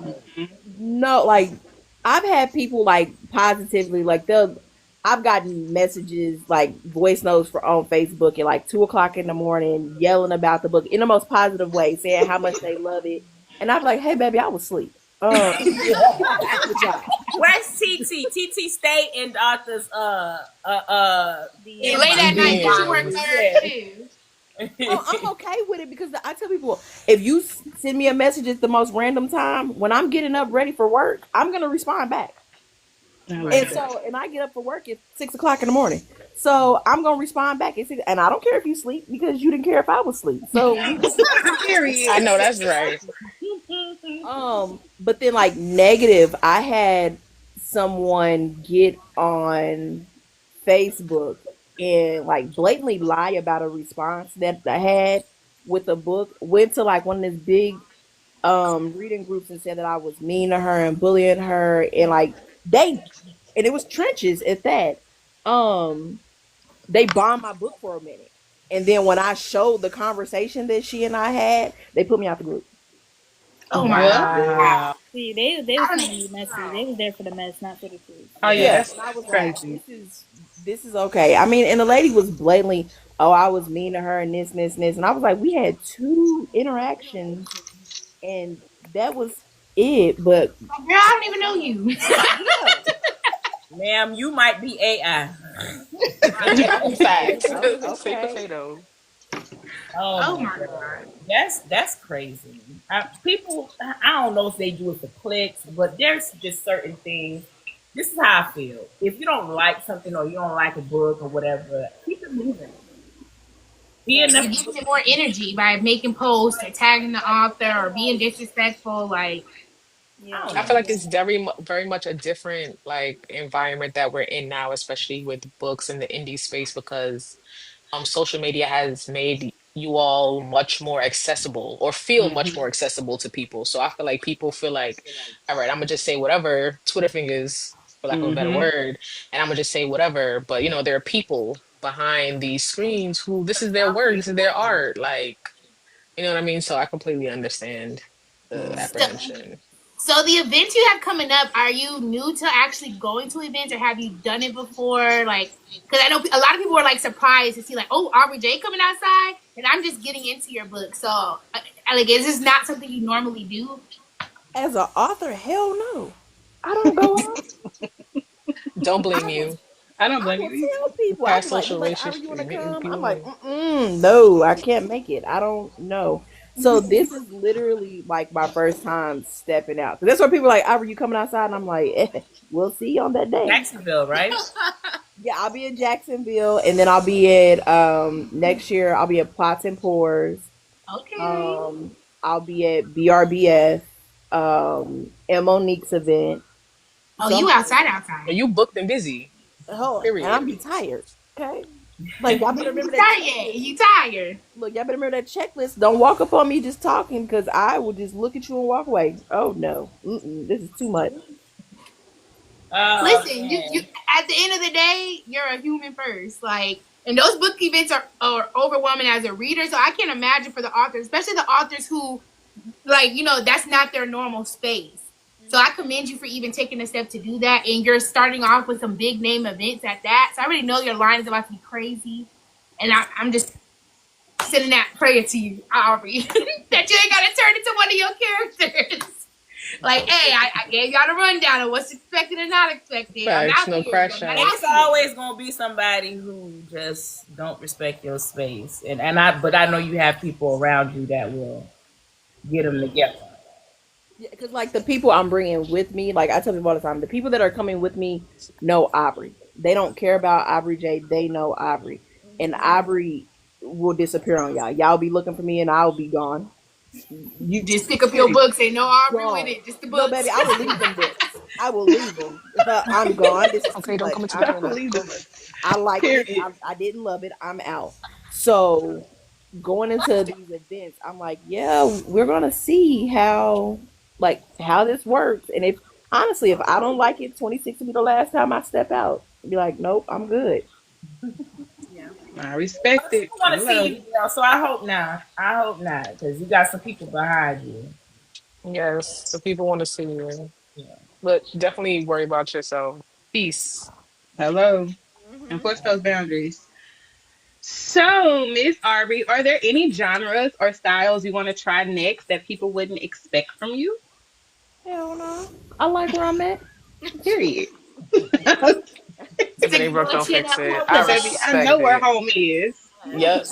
S5: No, like, I've had people like positively, like, I've gotten messages, like voice notes on Facebook at like 2 o'clock in the morning, yelling about the book in the most positive way, saying how much they love it. And I'm like, hey, baby, I was asleep. Good job.
S3: Where's TT? TT stay in doctor's
S2: And
S3: DM
S2: late at
S3: box.
S2: night, cause she worked
S6: DMs.
S2: third too.
S5: Oh, I'm okay with it, because I tell people, if you send me a message at the most random time when I'm getting up ready for work, I'm gonna respond back.
S4: I
S1: Right.
S4: love
S5: And
S4: that.
S5: so, and I get up for work at 6 o'clock in the morning. So I'm gonna respond back at 6, and I don't care if you sleep because you didn't care if I was asleep. So we just
S6: I
S4: Period.
S6: know that's right.
S5: but then like negative, I had someone get on Facebook and like blatantly lie about a response that I had with a book. Went to like one of these big reading groups and said that I was mean to her and bullying her, and like they and it was trenches at that. Um they bombed my book for a minute. And then when I showed the conversation that she and I had, they put me out the group.
S2: Oh my
S4: Well,
S2: god.
S3: Wow.
S7: See, they was
S2: I
S7: trying
S2: don't
S7: to be
S2: even
S7: messy. They
S2: know.
S7: was there for the mess, not for the truth.
S4: oh yeah,
S3: Yeah.
S5: Yeah,
S4: that's
S5: and I was like,
S4: crazy.
S5: this is okay. I mean, and the lady was blatantly, oh, I was mean to her and this, and I was like, we had two interactions, and that was it. But
S2: Girl, I don't even know you.
S5: yeah,
S3: Ma'am, you might be AI.
S6: Facts. Say
S5: okay.
S6: potato.
S3: Oh
S2: Oh
S3: my
S2: my
S3: god,
S2: god.
S3: that's crazy. People, I don't know if they do it for clicks, but there's just certain things. This is how I feel. If you don't like something or you don't like a book or whatever, keep it moving. Be
S5: Right.
S2: You're
S3: enough.
S2: giving it more energy by making posts or tagging the author or being disrespectful. Like,
S3: I
S7: Yeah.
S3: don't
S6: I feel
S3: know.
S6: like it's very much a different like environment that we're in now, especially with books in the indie space, because social media has made you all much more accessible or feel much more
S4: Hmm.
S6: accessible to people. So I feel like people feel like, all right, I'm gonna just say whatever, Twitter fingers, for lack of a better
S4: Hmm.
S6: word, and I'm gonna just say whatever. But there are people behind these screens who this is their work, this is their art. Like, you know what I mean? So I completely understand the
S2: so,
S6: apprehension.
S2: so the events you have coming up, are you new to actually going to events or have you done it before? Like, because I know a lot of people are like surprised to see like, oh, Aubrey J coming outside, and I'm just getting into your book. So, like, is this not something you normally do?
S5: As an author, hell no. I don't go out.
S6: Don't blame
S5: I will
S6: you.
S4: I don't
S5: I
S4: blame
S5: will
S4: you
S5: tell people. I'll be like,
S6: Parasocial
S5: Ira, you want to
S6: relationship.
S5: come? I'm like, no, I can't make it. I don't know. So this is literally like my first time stepping out. So that's why people are like, Ira, you coming outside? And I'm like, we'll see on that day.
S3: Jacksonville, right?
S5: Yeah, I'll be in Jacksonville, and then I'll be at next year. I'll be at Plots and Pours.
S2: Okay.
S5: I'll be at BRBF, M Monique's event.
S2: Oh,
S5: So
S2: you
S5: I'm
S2: outside, outside.
S6: You booked and busy.
S5: and I'm
S6: Period.
S5: be tired. Okay, like y'all better
S2: You
S5: remember that
S2: tired?
S5: checklist.
S2: You tired?
S5: Look, y'all better remember that checklist. Don't walk up on me just talking because I will just look at you and walk away. Oh no, this is too much.
S3: Oh
S2: Listen, you
S3: man.
S2: at the end of the day, you're a human first. Like, and those book events are overwhelming as a reader. So I can't imagine for the authors, especially the authors who like, that's not their normal space. So I commend you for even taking a step to do that. And you're starting off with some big name events at that. So I already know your line is about to be crazy. And I'm just sending that prayer to you, Aubrey, that you ain't got to turn into one of your characters. Like, hey, I gave y'all the rundown of what's expected and not expected. I'm
S6: Facts,
S2: out
S6: no
S2: here,
S6: crash
S2: but not
S3: And
S6: out.
S3: it's
S2: out here.
S3: always gonna be somebody who just don't respect your space. But I know you have people around you that will get them together.
S5: Yeah, because like the people I'm bringing with me, like I tell people all the time, the people that are coming with me know Aubrey. They don't care about Aubrey J. They know Aubrey, and Aubrey will disappear on y'all. Y'all be looking for me, and I'll be gone. You
S2: Just pick up your
S5: period.
S2: books. Ain't no Aubrey with
S5: Gone.
S2: it. Just the
S5: No, baby,
S2: books.
S5: I will leave them books. I will leave them. I'm gone. This is too
S6: Okay, don't
S5: much.
S6: come into the
S5: I'm
S4: Don't
S6: corner.
S5: done.
S4: believe
S6: Go
S4: the
S6: ahead.
S5: I liked it.
S4: period.
S5: I didn't love it. I'm out. So going into these events, I'm like, yeah, we're gonna see how this works. And if honestly, if I don't like it, 26 will be the last time I step out. I'll be like, nope, I'm good.
S1: Yeah.
S4: I
S3: But
S4: respect
S3: I
S4: it.
S3: still want
S4: I
S3: to see
S4: love
S3: you,
S4: it.
S3: girl. So I hope not. I hope not, because you got some people behind you.
S6: Yes, the people want to see you.
S3: Yeah.
S6: But definitely worry about yourself. Peace.
S4: Hello.
S5: Hmm.
S4: Enforce those boundaries. So, Miss Arby, are there any genres or styles you want to try next that people wouldn't expect from you?
S5: Hell no. I like where I'm at.
S4: Period.
S6: If it
S2: Stick
S6: ain't
S2: to
S6: broke,
S2: what
S6: don't
S2: you
S6: fix
S2: know
S6: it. I
S2: what's
S4: Baby, I
S2: up.
S4: know
S6: respect
S4: where
S6: it.
S4: home is.
S6: Yep.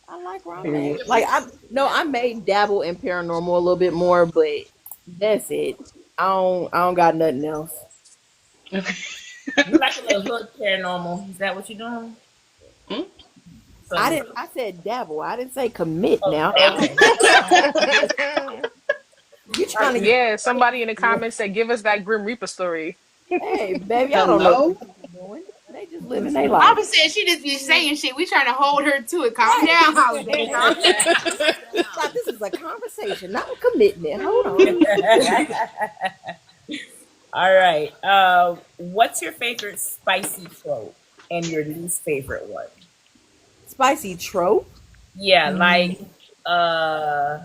S5: I like where I'm
S4: Period.
S5: at. Like I no, I may dabble in paranormal a little bit more, but that's it. I don't got nothing else.
S3: You like a little hood paranormal. Is that what you're doing?
S4: Mm.
S5: I
S3: So,
S5: didn't. I said dabble. I didn't say commit.
S3: oh,
S5: Now
S3: okay.
S5: you trying to get?
S6: Yeah, somebody in the comments said, "Give us that Grim Reaper story."
S5: Hey, baby, I don't know what
S4: Hello.
S5: these people doing. They just living their life.
S2: Papa said she just be saying shit. We trying to hold her to it. Calm
S5: Right.
S2: down, Holiday.
S5: Hey,
S2: Calm down.
S5: I thought this is a conversation, not a commitment. Hold on.
S3: All right. What's your favorite spicy trope and your least favorite one?
S5: Spicy trope.
S3: Yeah, like y'all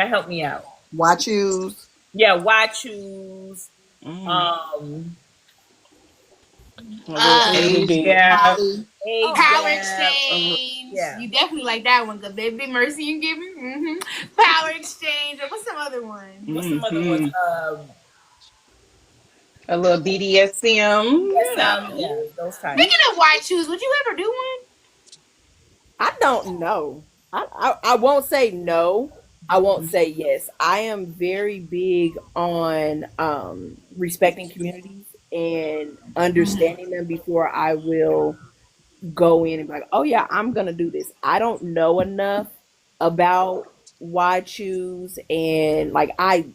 S3: help me out.
S8: Why choose?
S3: Yeah, why choose
S4: Mm. A little
S2: Uh,
S6: Little
S4: age
S6: bit.
S4: gap.
S8: Holly.
S3: age
S2: Power
S3: gap.
S2: exchange.
S3: Yeah.
S2: You definitely like that one, cause they be mercy and giving. Power exchange. Or what's some other one?
S3: What's some other ones?
S4: Hmm. A little BDSM. You
S3: BSM,
S4: know.
S3: yeah, those types.
S2: Speaking of white shoes, would you ever do one?
S5: I don't know. I won't say no. I won't say yes. I am very big on respecting communities and understanding them before I will go in and be like, oh yeah, I'm gonna do this. I don't know enough about why choose and like I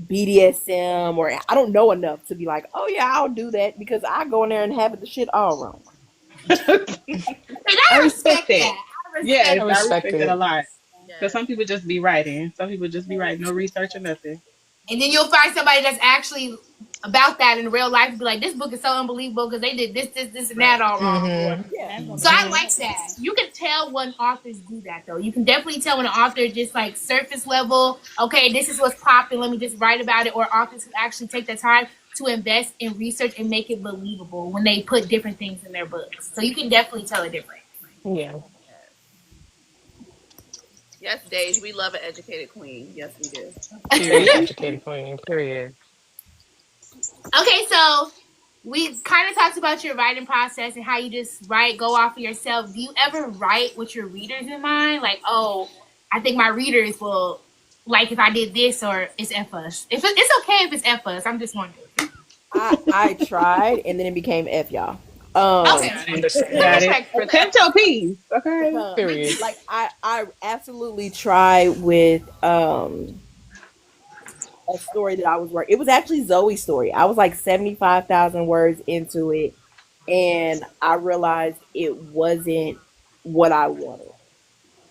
S5: BDSM or I don't know enough to be like, oh yeah, I'll do that because I go in there and have the shit all wrong.
S2: And
S4: I
S2: I
S4: respect
S2: respect
S4: that.
S2: that. I
S4: Yes,
S6: I
S2: respect
S4: I
S2: that.
S6: respect
S4: respect it a
S6: it.
S4: lot. Because
S1: Yes.
S4: some people just be writing. Some people just be writing, no research or nothing.
S2: And then you'll find somebody that's actually about that in real life and be like, this book is so unbelievable because they did this, and that
S3: Right.
S2: all wrong.
S6: Hmm.
S5: Yeah.
S2: So I like that. You can tell when authors do that though. You can definitely tell when an author just like surface level, okay, this is what's popping, let me just write about it, or authors who actually take the time to invest in research and make it believable when they put different things in their books. So you can definitely tell a difference.
S6: Yeah.
S1: Yes, Dage, we love an educated queen. Yes, we do.
S6: Period.
S4: Thank
S6: Educated queen. Period.
S2: Okay, so we kind of talked about your writing process and how you just write, go off of yourself. Do you ever write with your readers in mind? Like, oh, I think my readers will like if I did this, or it's F us. If it's okay if it's F us, I'm just wondering.
S5: I tried and then it became F y'all.
S2: Okay,
S4: Got it.
S2: I
S4: Got
S6: Understandable.
S4: it.
S2: respect for that.
S4: Protect your peace. Okay.
S6: Period.
S5: Like I absolutely tried with a story that I was working. It was actually Zoe's story. I was like 75,000 words into it and I realized it wasn't what I wanted.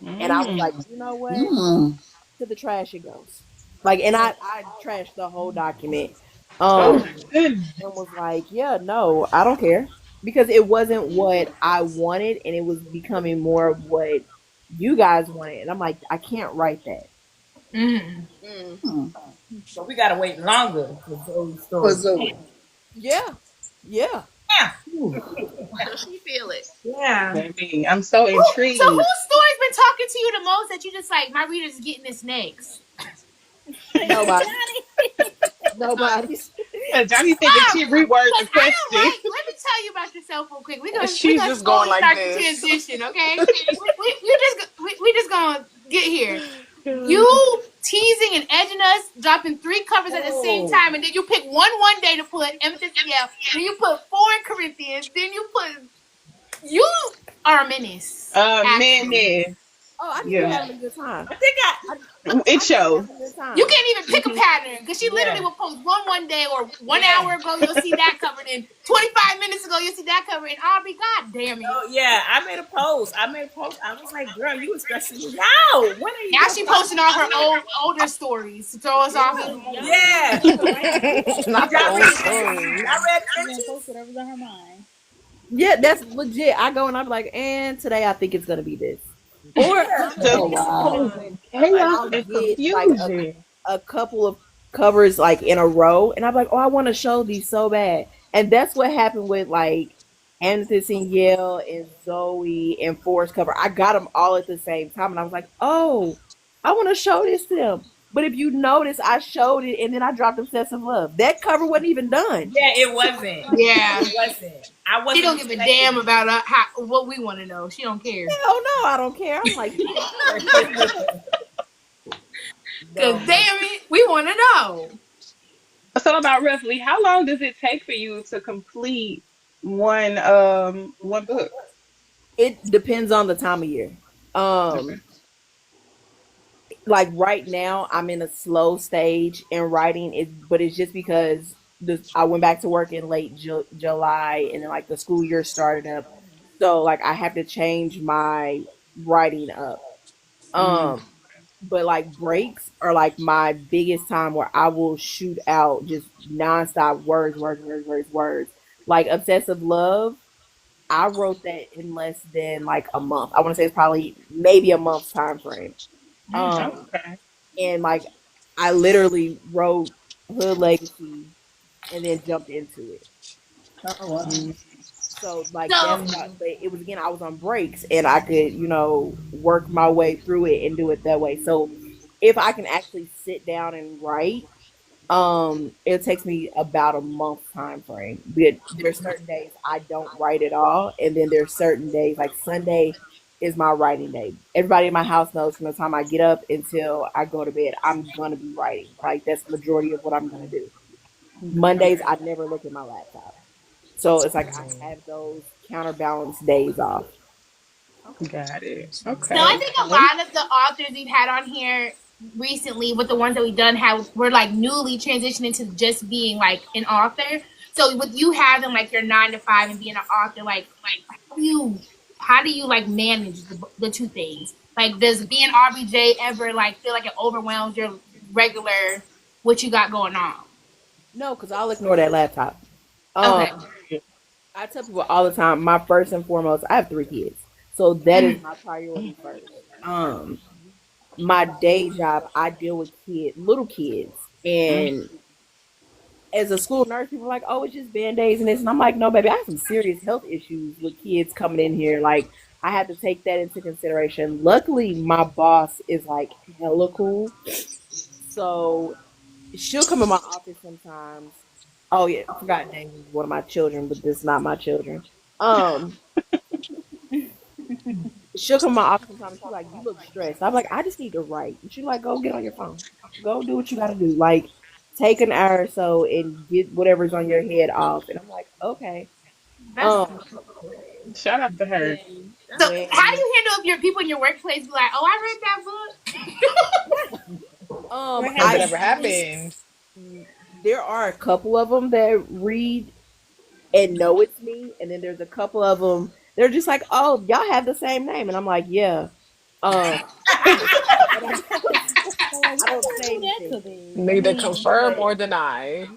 S5: And I was like,
S4: Mm.
S5: you know what?
S8: Mm.
S5: To the trash it goes. Like, and I trashed the whole document.
S4: Oh,
S5: Um,
S4: goodness.
S5: and was like, yeah, no, I don't care because it wasn't what I wanted, and it was becoming more of what you guys wanted. And I'm like, I can't write that.
S2: Mm.
S1: Mm.
S8: Mm.
S3: So we gotta wait longer for those
S8: For
S3: stories.
S8: Zoe.
S5: Yeah, yeah.
S3: Yeah.
S1: So she feel it.
S2: Yeah.
S4: Baby, I'm so
S2: So whose
S4: intrigued.
S2: story's been talking to you the most that you just like my readers is getting this next?
S5: Nobody, nobody's.
S4: Johnny said that she reworded the
S2: Because I don't
S4: question.
S2: like. Let me tell you about yourself real quick. We're
S6: She's
S2: gonna
S6: just going
S2: slowly
S6: like
S2: start the
S6: this.
S2: transition, okay? we just gonna get here. You teasing and edging us, dropping 3 covers at the same time, and then you pick one day to put emphasis L. Then you put 4 in Corinthians. Then you put you are a menace. Actually,
S4: Man.
S5: Oh, I just be
S4: Yeah.
S5: having a good time.
S3: I think
S4: It
S5: I just be
S4: shows.
S5: having a good time.
S2: you can't even pick a pattern because she literally
S3: yeah.
S2: will post one day or 1
S3: Yeah.
S2: hour ago you'll see that cover, and 25 minutes ago you'll see that cover, and Aubrey, god damn it.
S3: Oh yeah, I made a post. I was like, girl, you was stressing me out. When are you
S2: Now
S3: gonna
S2: she
S3: post?
S2: posting all her older stories to throw us off even more.
S3: Yeah.
S6: Not the
S3: Y'all
S6: old
S3: read
S6: story.
S3: y'all read
S7: She's gonna
S3: Frenchies?
S7: post whatever's on her mind.
S5: Yeah, that's legit. I go and I'm like, and today I think it's gonna be this. Or
S4: Just
S8: Oh, wow.
S5: when
S4: chaos
S5: I'll
S4: and
S5: get like
S4: confusion.
S5: a couple of covers like in a row, and I'm like, oh, I want to show these so bad. And that's what happened with like Amethyst and Yale and Zoe and Forest cover. I got them all at the same time, and I was like, oh, I want to show this to them. But if you notice, I showed it and then I dropped Obsessive Love. That cover wasn't even done.
S3: Yeah, it wasn't.
S2: Yeah.
S3: It wasn't. I wasn't
S2: She don't give a
S3: expecting
S2: damn about what we want to know. She don't care.
S5: Hell no, I don't care. I'm like,
S3: it.
S2: Cause
S3: No.
S2: damn it, we want to know.
S4: So about roughly, how long does it take for you to complete one book?
S5: It depends on the time of year.
S4: Okay.
S5: Um, like right now, I'm in a slow stage in writing it, but it's just because I went back to work in late July, and then like the school year started up, so like I have to change my writing up.
S4: Mm,
S5: Um, but like breaks are like my biggest time where I will shoot out just nonstop words, words, words, words, words. Like obsessive love, I wrote that in less than like a month. I want to say it's probably maybe a month's time frame. Um,
S4: okay.
S5: and like I literally wrote Hood Legacy and then jumped into it.
S3: Oh wow.
S4: Mm,
S5: So like that's
S2: So
S5: why, but it was again I was on breaks and I could work my way through it and do it that way. So if I can actually sit down and write, it takes me about a month time frame. But there's certain days I don't write at all, and then there's certain days like Sunday is my writing day. Everybody in my house knows from the time I get up until I go to bed, I'm gonna be writing. Like that's the majority of what I'm gonna do. Mondays
S4: okay.
S5: I never look at my laptop. So it's like I have those counterbalance days off.
S4: Got it.
S2: So I
S4: Okay.
S2: think a
S4: Okay.
S2: lot of the authors we've had on here recently, with the ones that we've done, have were like newly transitioned into just being like an author. So with you having like your 9 to 5 and being an author, like how do you like manage the two things? Like, does being Aubrey J ever like feel like it overwhelms your regular what you got going on?
S5: No, because I'll ignore that laptop.
S2: Okay.
S5: Um, I tell people all the time, my first and foremost, I have 3 kids. So that is my priority first. Um, my day job, I deal with little kids.
S4: Mm,
S5: And as a school nurse, people are like, oh, it's just band-aids and this. And I'm like, no, baby, I have some serious health issues with kids coming in here. Like, I have to take that into consideration. Luckily, my boss is like hella cool. So she'll come in my office sometimes. Oh yeah, I forgot Dave was one of my children, but this is not my children. Um, she'll come in my office sometimes. She's like, "You look stressed." I'm like, "I just need to write." And she's like, "Go get on your phone. Go do what you got to do. Like, take an hour or so and get whatever's on your head off." And I'm like, "Okay."
S2: That's
S5: Um,
S4: shout out to her.
S5: then
S2: so. How do
S5: when
S2: you handle if your people in your workplace be like, "Oh, I read that book."
S7: Or
S6: Has
S7: has
S6: it
S5: I
S6: ever
S7: it
S6: happened?
S5: there are a couple of them that read and know it's me, and then there's a couple of them they're just like, "Oh, y'all have the same name," and I'm like, "Yeah." Um, but
S7: So like,
S5: I
S7: what
S5: don't
S7: the
S5: say
S7: hell that
S5: anything.
S7: could be? I
S6: Neither
S7: mean,
S6: confirm
S5: But
S6: or deny.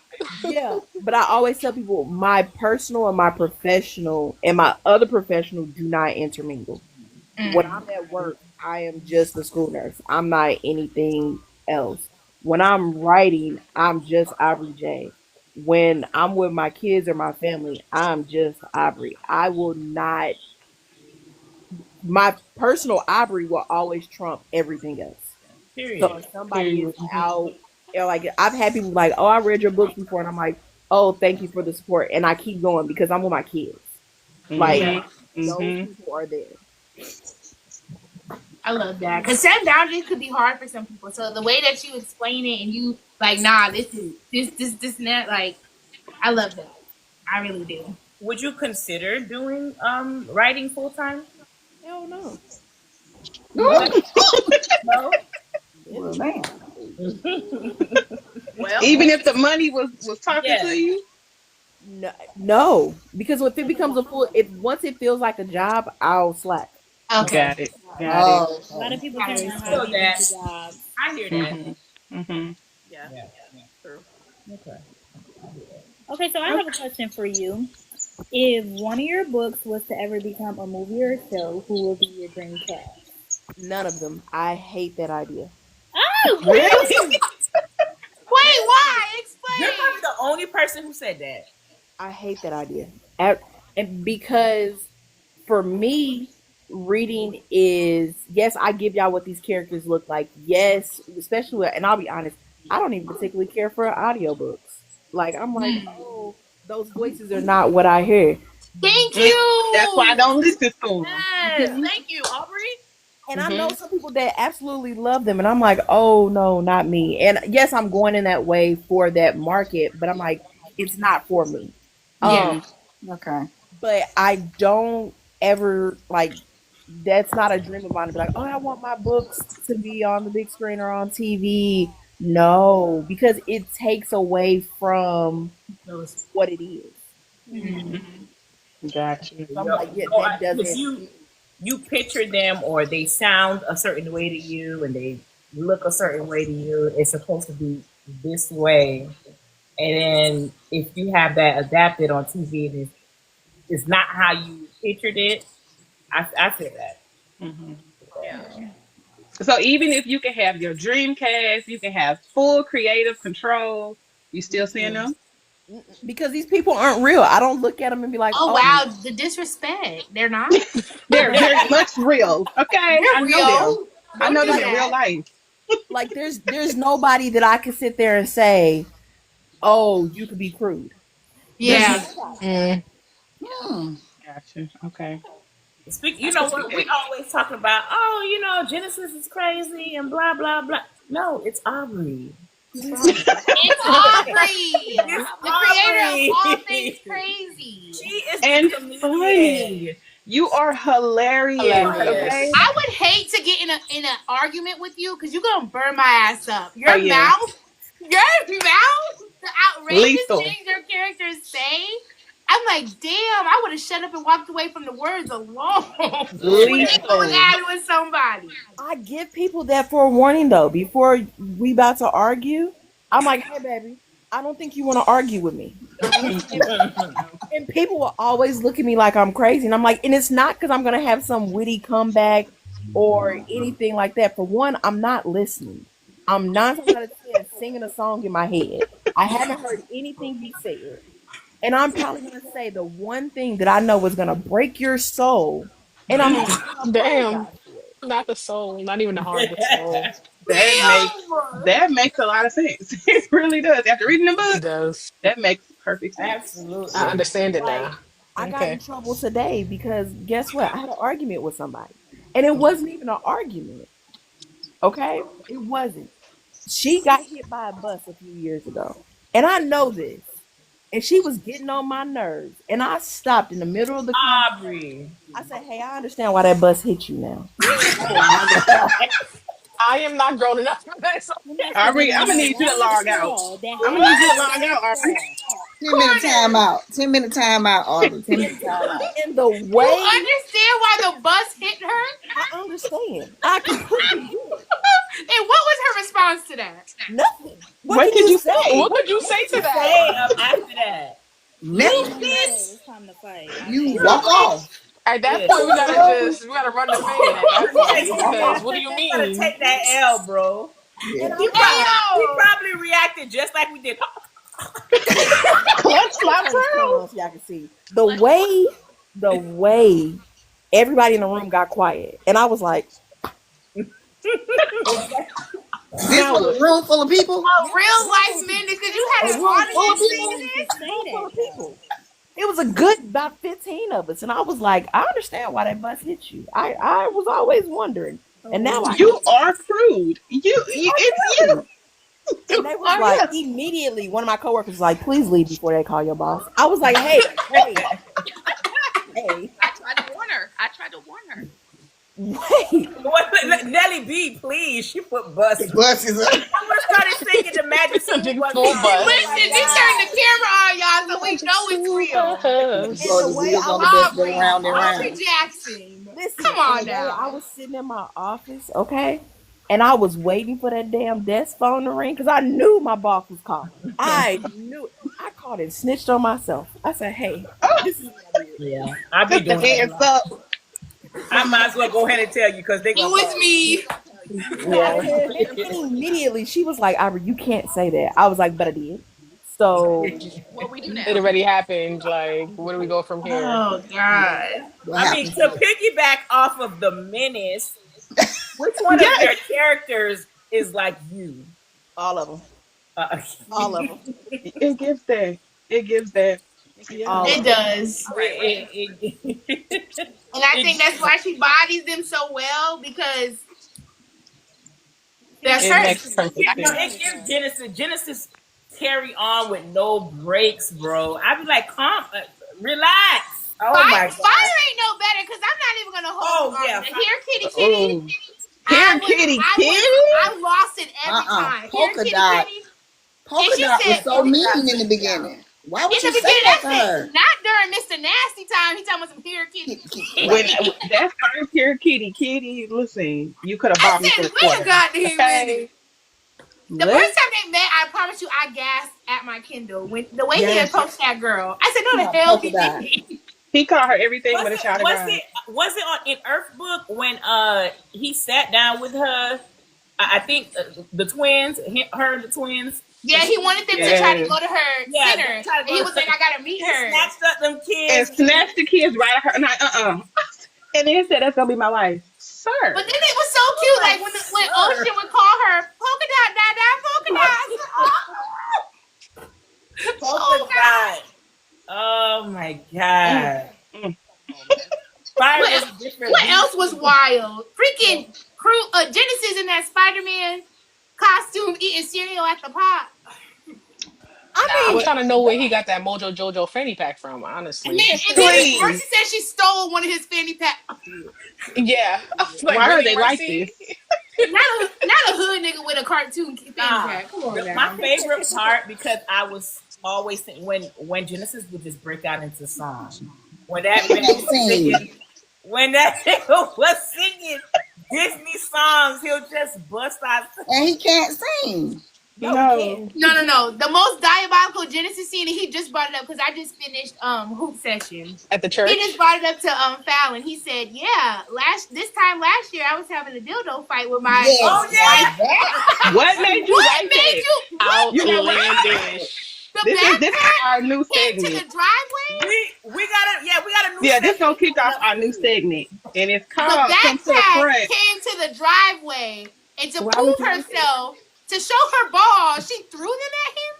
S5: yeah, but I always tell people my personal and my professional and my other professional do not intermingle. When I'm at work, I am just a school nurse. I'm not anything else. When I'm writing, I'm just Aubrey J. When I'm with my kids or my family, I'm just Aubrey. I will not. My personal Aubrey will always trump everything else. So
S3: Period.
S5: if somebody is
S4: Period.
S5: out, like I've had people like, "Oh, I read your books before," and I'm like, "Oh, thank you for the support," and I keep going because I'm with my kids. Like
S3: Yeah.
S4: Mhm.
S5: those
S4: Mhm.
S5: people are there.
S2: I love that because setting boundaries could be hard for some people. So the way that you explain it and you like, nah, this is this and that. Like, I love that. I really do.
S3: Would you consider doing writing full time?
S5: Hell no.
S3: What? No.
S8: Well,
S5: It's
S8: man.
S3: Well,
S4: Even if the money was talking to
S3: yeah.
S4: you.
S5: no, no, because if it becomes a full, if once it feels like a job, I'll slack.
S2: Okay.
S4: Got it. Got it.
S8: Oh,
S7: a lot
S8: okay.
S7: of people
S2: I
S7: turn their
S2: respect
S3: So
S7: hobbies
S3: that
S7: into jobs.
S3: I hear that.
S4: Mhm. Mhm.
S3: Yeah.
S5: Yeah, true.
S3: Okay.
S7: Okay, so I have a question for you. If one of your books was to ever become a movie or a show, who would be your dream cast?
S5: None of them. I hate that idea.
S7: Oh,
S4: Really?
S7: really?
S2: Wait, why?
S3: You're probably
S2: Explain.
S3: the only person who said that.
S5: I hate that idea. And because for me, reading is yes, I give y'all what these characters look like. Yes, especially and I'll be honest, I don't even particularly care for audiobooks. Like I'm like, oh, those voices are not what I hear.
S2: Thank
S4: Mm, that's why I
S2: you.
S4: don't listen to them.
S1: Yes,
S5: Mhm.
S1: thank you, Aubrey.
S5: And I know some people that absolutely love them, and I'm like, oh no, not me. And yes, I'm going in that way for that market, but I'm like, it's not for me.
S2: Yeah.
S8: Okay.
S5: But I don't ever like. That's not a dream of mine to be like, oh, I want my books to be on the big screen or on TV. No, because it takes away from what it is.
S4: Gotcha.
S5: So I'm like, yeah,
S3: So
S5: that
S3: if
S5: doesn't.
S3: you picture them or they sound a certain way to you and they look a certain way to you, it's supposed to be this way. And then if you have that adapted on TV and it's not how you pictured it, I feel that.
S4: Hmm.
S5: Yeah.
S4: So even if you can have your dream cast, you can have full creative control, you still seeing
S5: Mm-mm.
S4: them?
S5: Because these people aren't real. I don't look at them and be like,
S2: Oh
S5: oh,
S2: wow, the disrespect. They're not.
S4: They're very much real. Okay, I
S2: They're
S4: know them.
S2: real.
S4: I
S2: Don't
S4: know
S2: do
S4: them in real
S2: that.
S4: life.
S5: like there's nobody that I can sit there and say, oh, you could be crude. There's
S2: Yeah.
S5: nobody.
S6: Mm.
S8: Hmm.
S4: Gotcha. Okay.
S3: You know what? We
S4: Okay.
S3: always talking about, oh, Genesis is crazy and blah blah blah. No, it's Aubrey. It's Aubrey.
S2: It's Aubrey,
S3: It's
S2: the creator of all things
S3: Aubrey.
S2: crazy.
S3: She is the
S4: And
S3: comedian.
S4: funny. You are hilarious. Okay.
S6: Hilarious.
S2: I would hate to get in an argument with you because you're gonna burn my ass up.
S4: Oh
S2: Your
S4: yeah.
S2: mouth, the outrageous
S4: Lethal.
S2: things your characters say. I'm like, damn, I would have shut up and walked away from the words alone when they go
S4: Lethal.
S2: at it with somebody.
S5: I give people that forewarning though before we about to argue. I'm like, hey baby, I don't think you want to argue with me.
S4: Mm-mm. No.
S5: And people will always look at me like I'm crazy, and I'm like, and it's not because I'm gonna have some witty comeback or anything like that. For one, I'm not listening. I'm 9 times out of 10 singing a song in my head. I haven't heard anything be said. And I'm probably gonna say the one thing that I know is gonna break your soul, and I'm not gonna
S6: Damn.
S5: apologize for it.
S6: Not the soul. Not even the heart, the soul.
S4: That makes a lot of sense. It really does. After reading the
S6: It
S4: book,
S6: does.
S4: that makes perfect sense.
S6: I
S3: Absolutely.
S6: understand it
S5: Like
S6: now.
S5: I got in
S6: Okay.
S5: trouble today because guess what? I had an argument with somebody, and it wasn't even an argument. Okay, it wasn't. She got hit by a bus a few years ago, and I know this. And she was getting on my nerves, and I stopped in the middle of the conversation.
S3: Aubrey.
S5: I said, "Hey, I understand why that bus hit you now."
S8: Oh my God.
S6: I am not grown enough for this.
S7: You must have been
S4: Aubrey, I'm
S7: in
S4: gonna
S7: the
S4: need you to
S7: wrong
S4: log out.
S7: stall. That
S4: I'm
S7: happened
S4: gonna need you to
S7: in the
S4: log out,
S7: wrong
S4: Aubrey.
S7: stall.
S8: 10-minute timeout. 10-minute timeout, Aubrey. 10-minute timeout.
S5: And the
S2: You
S5: way
S2: understand why the bus hit her?
S5: I understand, I completely get
S2: And what was her response to that?
S5: nothing. What
S4: What
S5: can
S4: did
S5: you
S4: you
S5: say?
S4: say?
S6: What could you say to that?
S3: Say after that.
S8: Next,
S7: You said
S8: bitch,
S7: it's time to fight.
S8: you walk off.
S6: At that
S3: Yeah.
S6: point, we gotta run the fade at that point because what do you
S3: You gotta
S6: mean?
S3: take that L, bro.
S5: And
S8: Yeah.
S5: I'm
S3: He
S2: Damn!
S3: probably reacted just like we did.
S4: Clutch
S5: turn
S4: my
S5: this camera
S4: pearl.
S5: on so y'all can see the way everybody in the room got quiet, and I was like,
S8: This was a room full of people.
S2: A real life man, because you
S8: A
S2: had an
S8: room full of
S2: audience
S8: people.
S2: saying
S7: You
S2: this.
S7: could say
S5: room full
S7: that
S5: of
S7: though.
S5: people. It was a good about 15 of us, and I was like, I understand why that bus hit you. I was always wondering, and now I
S4: You are crude. It's you.
S5: and they was
S4: Oh
S5: like
S4: yeah.
S5: immediately. One of my coworkers was like, "Please leave before they call your boss." I was like, "Hey, hey, hey,
S1: I tried to warn her.
S5: wait!"
S3: Nelly B, please. She put bus.
S8: The bus is up.
S3: I would have started singing the Magic School
S6: Big
S3: Bus
S6: full
S3: song.
S6: bus.
S2: Listen, we turned the camera on y'all so we know it's real.
S5: And
S8: Lord,
S5: the
S8: the
S5: way
S8: wheels
S5: I
S8: on the
S5: was
S8: bus go
S2: Aubrey,
S8: round and
S2: Aubrey
S8: round.
S2: Jackson.
S5: listen,
S2: Come on
S5: and the way
S2: now.
S5: I was sitting in my office, okay, and I was waiting for that damn desk phone to ring because I knew my boss was calling. I knew it. I called and snitched on myself. I said, "Hey, this is what I did."
S3: Yeah, I be
S4: Put the
S3: doing that a
S4: hands
S3: lot.
S4: up.
S3: I might as well go ahead and tell you because they
S2: It
S3: gonna
S2: was
S3: call.
S2: me.
S5: And immediately she was like, "Aubrey, you can't say that." I was like, "But I did." So
S1: What we do now?
S6: It already happened. Like, where do we go from here?
S2: Oh God.
S8: What
S3: I mean,
S8: happened?
S3: to piggyback off of the menace, which one of
S4: Yes.
S3: your characters is like you?
S5: all of them,
S3: Uh,
S5: all of them.
S4: It gives that. It gives that. Yeah.
S5: all
S2: It
S5: of them.
S2: does.
S3: it,
S2: And I think that's
S3: it,
S2: why she bodies them so well because that's
S6: It
S2: her.
S6: makes perfect
S3: no,
S6: sense.
S3: it gives Genesis carry on with no breaks, bro. I be like, relax. Oh my god.
S2: Fire ain't no better because I'm not even gonna hold
S3: Oh
S2: you on.
S3: yeah.
S2: Here, kitty, kitty.
S4: Oh, here, kitty, kitty.
S2: I lost it every time. Here,
S8: Polka
S2: kitty,
S8: dot.
S2: kitty. And
S8: Polka
S2: she
S8: dot was
S2: said,
S8: so
S3: Polka
S8: mean
S3: dots
S8: in
S3: took
S8: the
S3: me out.
S8: beginning. Why
S2: in
S8: would
S2: the
S8: you say
S2: beginning,
S8: that
S2: I
S8: to
S2: said,
S8: her?
S2: not during Mr. Nasty time. He talking about some here, kitty.
S8: Right.
S4: When that first here, kitty, kitty. Listen, you could have
S2: I
S4: bought me for
S2: said,
S4: a
S2: wait a
S4: quarter.
S2: goddamn minute.
S4: Okay.
S2: The first
S4: What?
S2: time they met, I promise you, I gasped at my Kindle when the way he
S8: Yes.
S2: approached that girl. I said, no, the
S8: Yeah,
S2: hell
S8: polka
S2: he
S8: dot.
S2: did.
S4: He called her everything
S3: Was
S4: but a
S3: it
S4: child of
S3: was
S4: God.
S3: it was it on in Earth Book when he sat down with her? I think the twins, her and the twins,
S2: Yeah, he wanted them to try to
S4: Yes.
S2: go to her
S3: yeah,
S2: center.
S3: they try to
S2: And he
S3: go
S2: was
S3: to.
S2: like, I gotta meet
S3: He
S2: her.
S3: snatched up them
S4: And
S3: kids.
S4: snatched the kids right at her. And And then said, that's going to be my wife.
S2: But
S4: Sir.
S2: then it was so
S3: I was
S2: cute,
S3: like,
S2: like when
S3: sir,
S2: Ocean would call her polka dot, dot, dot, polka dot. I said,
S3: polka
S2: oh God.
S3: dot. Oh my
S4: Mm,
S3: god,
S4: mm.
S3: Fire was a different
S2: What
S3: beast.
S2: else was wild? Freaking crew Genesis in that Spider-Man costume eating cereal at the pot.
S5: I
S6: Nah, I'm
S5: mean,
S6: trying to know where he got that Mojo Jojo fanny pack from,
S2: And
S6: honestly.
S2: then
S4: Please.
S2: Mercy said she stole one of his fanny pack.
S6: Yeah. I was like,
S4: Why are
S6: really,
S4: they like
S6: Mercy?
S4: this?
S2: Not a hood nigga with a cartoon fanny pack. Come on
S3: My
S2: now.
S3: favorite part because I was always when Genesis would just break out into song. When that
S8: He
S3: nigga
S8: can't
S3: was
S8: sing.
S3: singing, when that nigga was singing Disney songs, he'll just bust out.
S8: And he can't sing.
S3: No, he
S4: No.
S3: can't.
S2: No. The most diabolical Genesis scene, and he just brought it up because I just finished hoop session.
S6: At the
S2: He just
S6: church?
S2: brought it up to Fallon. He said, "Yeah, this time last year I was having a dildo fight with my
S8: Yes.
S3: Oh
S8: Now
S3: yeah.
S8: that
S4: What made you
S2: What
S4: write
S2: made
S4: that?
S2: you? What?
S4: You know what?
S6: Outlandish.
S2: The
S4: This is our
S2: backpack
S4: new
S2: came to
S4: segment.
S2: the driveway.
S3: We got a new
S4: Yeah, this
S3: segment
S4: gonna kick
S3: coming
S4: off
S3: up
S4: our new
S3: soon.
S4: segment, and it's
S2: The
S4: called "Come to the
S2: backpack
S4: Front."
S2: came to the driveway, and to
S4: Why would
S2: prove
S4: you write that?
S2: herself, to show her balls, she threw them at him.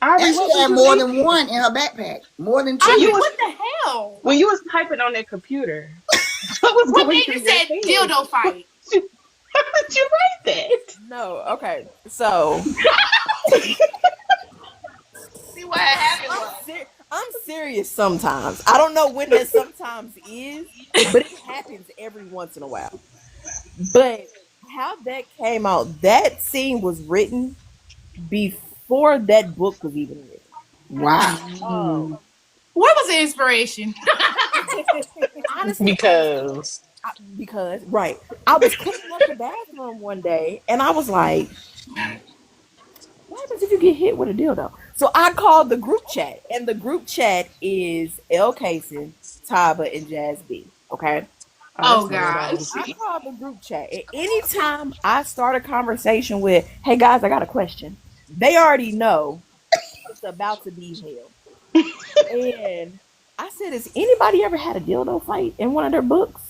S4: Aubrey,
S8: and
S4: what
S8: she
S4: was
S8: had
S4: you
S8: more than
S4: thinking
S8: one in her backpack. More than
S4: when you
S2: Aubrey,
S8: two.
S4: was
S2: what the hell?
S4: when you was typing on that computer? What was
S2: What
S4: going
S2: made
S4: through
S2: you
S4: your
S2: say
S4: head?
S2: dildo fight?
S4: Why would you write that?
S5: no. Okay, so
S3: See what happened
S5: I'm
S3: was
S5: I'm serious sometimes. I don't know when that sometimes is, but it happens every once in a while. But how that came out, that scene was written before that book was even written.
S8: Wow.
S5: Um,
S4: Mm.
S2: What was the inspiration?
S5: honestly,
S6: Because
S5: because right, I was cleaning up the bathroom one day, and I was like, "What happens if you get hit with a dildo?" So I called the group chat, and the group chat is L. Casey, Taba, and Jazz B. Okay,
S4: Oh,
S2: Oh
S4: that's the
S2: gosh.
S5: I
S4: crazy.
S5: call the group chat. And anytime I start a conversation with, "Hey guys, I got a question," they already know it's about to be hell. And I said, "Has anybody ever had a dildo fight in one of their books?"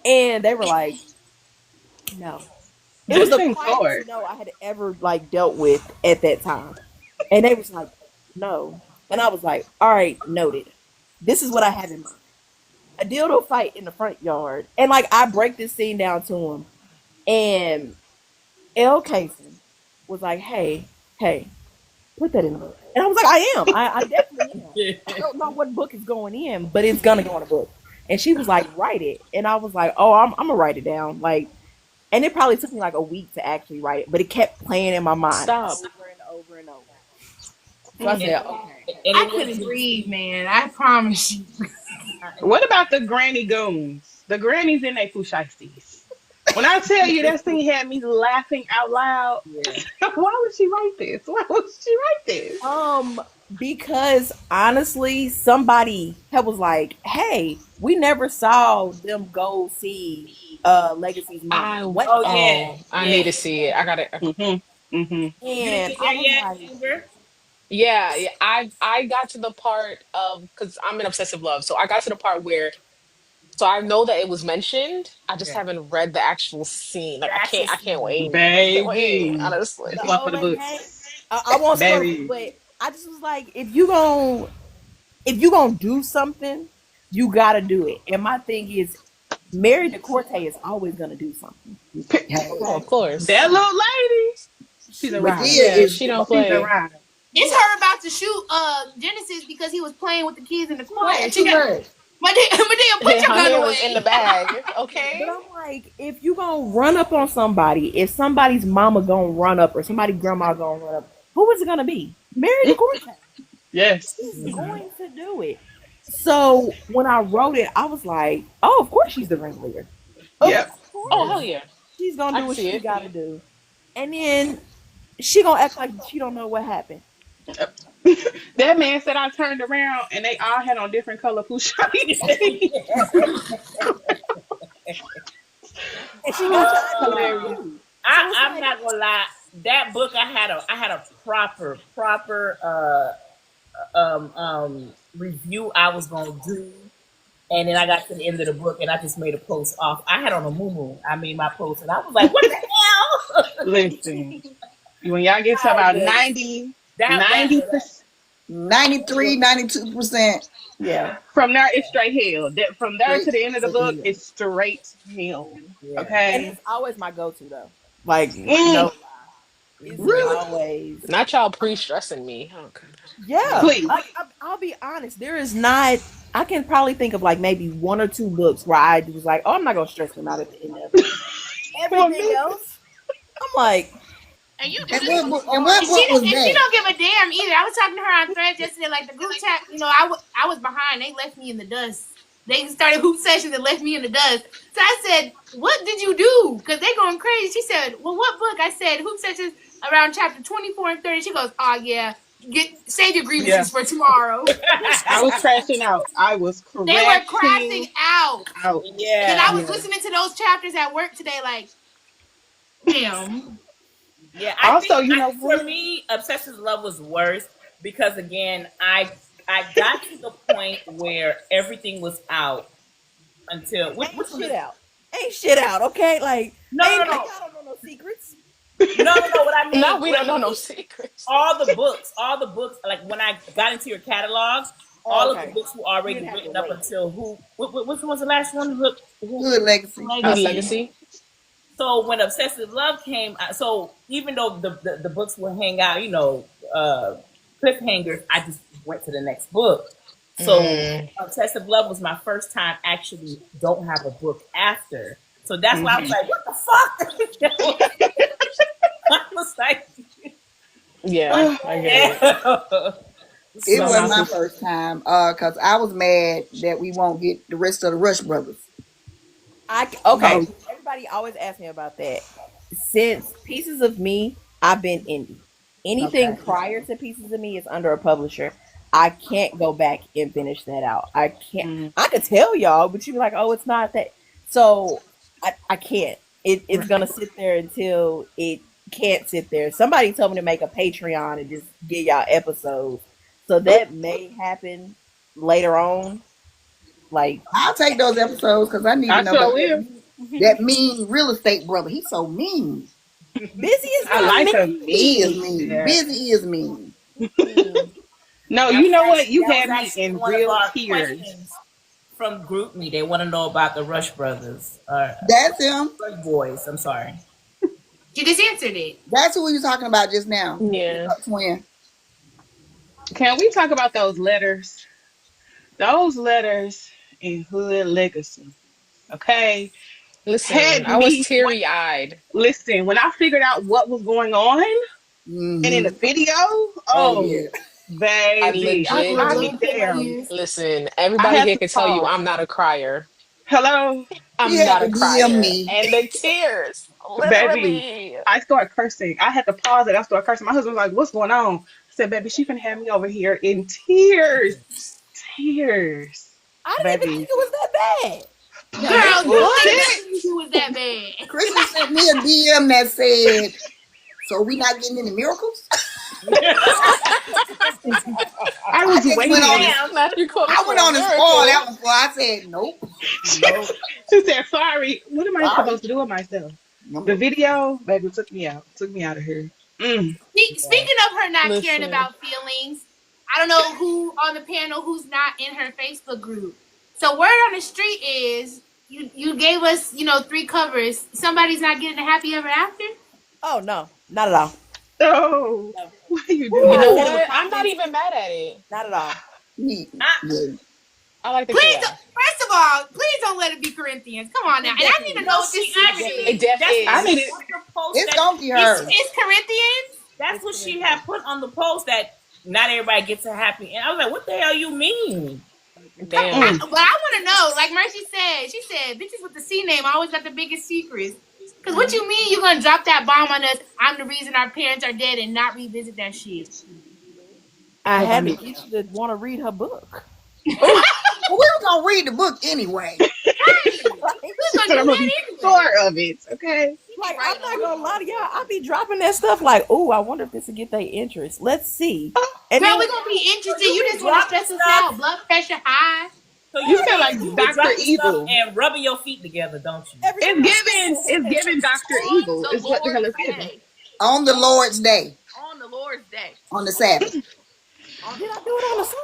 S5: And they were like, "No." It was
S4: That
S5: the
S4: seems
S5: quietest
S4: hard.
S5: no I had ever like dealt with at that time. And they was like, "No." And I was like, "All right, noted. This is what I have in mind. A dildo fight in the front yard." And like I break this scene down to him. And L. Casey was like, hey, put that in the book. And I was like, I am. I definitely am. I don't know what book is going in, but it's gonna go in a book. And she was like, write it. And I was like, oh, I'm gonna write it down. Like, and it probably took me like a week to actually write it, but it kept playing in my mind
S6: stop.
S5: over and over and over. So I said, okay.
S3: and
S2: I
S3: it
S2: couldn't
S3: was
S2: breathe, man. I promise you.
S4: What about the granny goons? The grannies in they fushisties. When I tell you that thing had me laughing out loud,
S3: yeah.
S4: why would she write this? Why would she write this?
S5: Because honestly, somebody was like, "Hey, we never saw them go see Legacy's mom.
S6: I
S5: What
S3: Oh
S5: happened?"
S3: yeah,
S6: oh, I need
S3: yeah.
S6: to see it. I got it.
S4: Mm-hmm. Mm-hmm.
S3: You didn't
S5: And
S3: get
S5: I
S3: there
S5: was
S3: yet,
S5: like,
S3: Amber?
S6: Yeah. I got to the part of because I'm in obsessive love, so I got to the part where so I know that it was mentioned. I just
S3: Yeah.
S6: haven't read the actual scene.
S3: The
S6: Like
S3: actual
S6: I can't
S3: scene.
S6: wait. I can't wait.
S4: Baby.
S6: Honestly.
S4: That's one
S5: "Oh,
S4: for the
S5: but hey,
S4: books.
S5: I won't spoil it,
S4: Baby.
S5: but I just was like, if you gonna do something, you gotta do it. And my thing is, Mary DeCorte is always gonna do something.
S8: Hey,
S6: Oh, of
S4: That
S6: course.
S4: little lady, she's a
S5: She
S8: but
S4: rider.
S8: then
S6: Yeah,
S8: it's
S6: she don't
S4: She's a
S6: play.
S4: rider.
S2: It's
S5: yeah,
S2: her about to shoot Genesis because he was playing with the kids in the corner.
S8: playing
S2: And she
S8: too
S2: got
S8: much.
S2: Madea, put your
S6: Her
S2: gun
S6: hand was in the
S2: away.
S6: bag.
S5: but
S6: Okay.
S5: I'm like, if you gonna run up on somebody, if somebody's mama gonna run up or somebody's grandma gonna run up, who is it gonna be? Mary DeCorte.
S4: Yes.
S5: She's going to do it. So when I wrote it, I was like, oh, of course she's the ringleader. Of
S4: Yep.
S6: Oh, hell
S5: course.
S6: yeah.
S5: She's gonna
S6: I
S5: do
S6: can
S5: what
S6: see
S5: she
S6: it.
S5: gotta do. And then she gonna act like she don't know what happened.
S4: That man said I turned around and they all had on different color Pushani.
S5: And she got the idea
S4: Hilarious.
S5: too. So it's
S3: I'm
S5: like,
S3: not gonna lie. That book, I had a proper review I was gonna do, and then I got to the end of the book and I just made a post off. I had on a moo. I made my post and I was like, what the hell?
S4: Listen, when y'all get to
S3: I
S4: about
S3: just
S4: 90%,
S8: 93, 92%.
S5: yeah.
S4: from there it's straight hell. That from there
S8: Straight
S4: to the end of the
S8: to
S4: book
S8: hell.
S4: it's straight hell.
S3: yeah.
S5: And
S4: Okay.
S5: it's always my go-to though. Like,
S4: Mm,
S5: no, it's
S8: Really?
S5: always
S6: Not y'all pre-stressing me. Oh, God.
S5: yeah.
S4: please.
S5: Like I'll be honest, there is not. I can probably think of like maybe one or two books where I was like, oh, I'm not gonna stress them out at the end of it.
S4: For
S5: Everything
S4: me,
S5: else, I'm like,
S2: And you do
S8: And
S2: this.
S8: and what book was
S2: And she
S8: that?
S2: don't give a damn either. I was talking to her on Threads yesterday, like the group chat. I was behind. They left me in the dust. They started hoop sessions and left me in the dust. So I said, "What did you do?" Because they going crazy. She said, "Well, what book?" I said, "Hoop sessions around chapter 24 and 30." She goes, "Oh yeah, save your
S4: yeah,
S2: grievances for tomorrow."
S4: I was crashing out. I was
S2: They were
S4: crashing
S2: crashing out.
S4: out.
S2: And then I
S3: Yeah.
S2: was
S4: Yeah.
S2: listening to those chapters at work today, like, damn.
S3: Yeah, I
S4: Also,
S3: think
S4: you know
S3: for
S4: what?
S3: me, Obsessive Love was worse because again, I got to the point where everything was out until which
S5: ain't
S3: one
S5: shit
S3: is
S5: out, ain't shit out. Okay, like
S3: no
S5: ain't
S3: no no
S5: y'all don't know no secrets.
S3: no
S6: Now we don't know no
S3: mean
S6: secrets.
S3: all the books like when I got into your catalog,
S5: Oh,
S3: all of the
S5: okay,
S3: books were
S5: you
S3: already
S5: didn't have to
S3: written up
S5: wait.
S3: until which one was the last one?
S8: Good Legacy.
S6: Good
S2: Legacy.
S6: legacy.
S3: So when Obsessive Love came, so even though the books would hang out, cliffhangers, I just went to the next book. So
S6: Mm,
S3: Obsessive Love was my first time actually don't have a book after. So that's why I was
S4: Hmm.
S3: like, what the fuck? I was like, what
S6: yeah,
S3: the
S6: I get it.
S3: hell?
S8: It
S4: My
S8: was
S3: So
S4: mouth
S8: my
S4: is
S8: first time because I was mad that we won't get the rest of the Rush brothers.
S5: Okay.
S4: oh.
S5: Everybody always asks me about that. Since Pieces of Me, I've been indie. Anything
S8: Okay.
S5: prior to Pieces of Me is under a publisher. I can't go back and finish that out. I can't.
S4: Mm,
S5: I could tell y'all, but you'd be like, "Oh, it's not that." So I can't. It's
S4: right.
S5: gonna sit there until it can't sit there. Somebody told me to make a Patreon and just give y'all episodes. So that may happen later on. Like
S8: I'll take those episodes because I need to
S4: I
S8: know
S4: sure
S8: about
S4: will.
S8: that mean real estate brother. He's so mean.
S5: Busy is
S4: I
S5: not
S4: like a
S8: He is
S4: mean.
S8: mean.
S4: Yeah.
S8: Busy is mean.
S5: me.
S4: No,
S3: that
S4: you
S3: was
S4: know what?
S3: actually
S4: You
S3: that was
S4: had me
S3: actually
S4: in
S3: one of
S4: real
S3: our
S4: tears.
S3: questions from Group Me. They want to know about the Rush brothers.
S8: That's him.
S3: Rush boys. I'm sorry.
S2: You just answered it.
S8: That's who we were talking about just now. The
S6: Yeah.
S8: twin.
S4: Can we talk about those letters? Those letters in Hood Legacy. Okay.
S6: Listen,
S4: Had
S6: I was
S4: me
S6: teary-eyed.
S4: listen, when I figured out what was going on and in the
S8: Mm-hmm.
S4: video,
S8: Oh
S4: oh
S8: yeah.
S6: I
S4: baby, I
S2: I
S6: legit,
S4: broke
S2: love put my
S4: down.
S2: ears.
S6: listen,
S4: I
S6: everybody
S4: had
S6: here
S4: to
S6: can tell you
S4: pause.
S6: I'm not a crier.
S4: Hello,
S8: He
S6: I'm
S8: had
S6: not
S8: to
S6: a
S8: DM
S6: crier.
S8: me.
S6: And the tears,
S4: baby.
S6: literally.
S4: I started cursing. I had to pause it. I started cursing. My husband was like, "What's going on?" I said, "Baby, she finna have me over here in tears, tears,
S5: I didn't even think
S4: baby."
S5: it was that bad.
S2: Girl, you think
S4: Bullshit.
S2: nothing you do is that bad.
S8: Christian sent me a DM that said, "So we not getting any miracles?"
S4: I
S8: I
S4: was
S8: just went on his.
S4: waiting.
S3: Damn.
S6: Not you calling
S8: I
S6: for
S8: went
S6: a
S8: on his spoil
S6: miracle.
S8: that one for. I said, "Nope,
S3: No.
S4: She said, "Sorry. What am I
S8: sorry."
S4: supposed to do with myself?" The
S8: Number.
S4: video, baby, took me out. Took me out of here.
S2: Speaking of her not caring
S6: Listen.
S2: about feelings, I don't know who on the panel who's not in her Facebook group. So word on the street is you gave us 3 covers. Somebody's not getting a happy ever after.
S5: Oh no, not at all.
S4: Oh,
S5: No.
S4: why you
S5: Who
S4: do
S6: You
S5: I
S6: know
S5: said
S4: that?
S5: it was
S6: what? I'm not
S5: confidential?
S6: even mad at it.
S5: Not at all.
S8: Yeah.
S6: I like the
S2: Please,
S6: chaos.
S2: first of all, please don't let it be Corinthians. Come on now, and I need to know
S3: No,
S2: what this
S3: she
S2: secret
S3: actually.
S6: It
S2: is.
S6: def
S3: That's
S4: I
S3: what
S4: need
S6: is.
S3: she
S4: it.
S3: on the post.
S8: It's
S3: That
S8: gonna be
S2: It's,
S8: her.
S2: it's Corinthians.
S3: that's
S5: It's
S3: what she
S5: Corinthians.
S3: had put on the post. That not everybody gets a happy. And I was like, what the hell you mean?
S6: Damn.
S2: But I want to know, like Mercy said, she said, bitches with the C name always got the biggest secrets. Because what you mean you're going to drop that bomb on us, I'm the reason our parents are dead, and not revisit that shit?
S5: I
S4: Because I
S5: had to
S4: need.
S5: get you to want to read her book.
S8: Well, we were gonna read the book anyway.
S2: Right.
S5: Like,
S2: Who's going
S4: But
S2: to
S4: I'm
S2: do
S4: gonna be
S2: that anyway?
S4: sure of it. Okay.
S5: like
S2: Right
S5: I'm not
S2: on.
S5: gonna lie to y'all. I be dropping that stuff like, oh, I wonder if this will get their interest. Let's see. And
S2: Girl,
S5: then
S2: we're going to be interested.
S3: you
S2: You
S3: be
S2: just want to
S3: dropping
S2: stress us
S3: stuff.
S2: out. Blood pressure high.
S3: So
S4: You feel like
S3: you be
S4: Dr.
S3: dropping stuff
S4: Evil.
S3: and rubbing your feet together, don't you?
S5: every
S4: It's
S5: time.
S4: giving Dr.
S1: On
S4: Evil
S1: the
S4: is what the hell
S1: Lord's
S4: it's giving.
S1: day.
S8: On the Lord's day,
S1: On the Lord's day.
S8: on the Sabbath.
S5: Did I do it on a Sunday?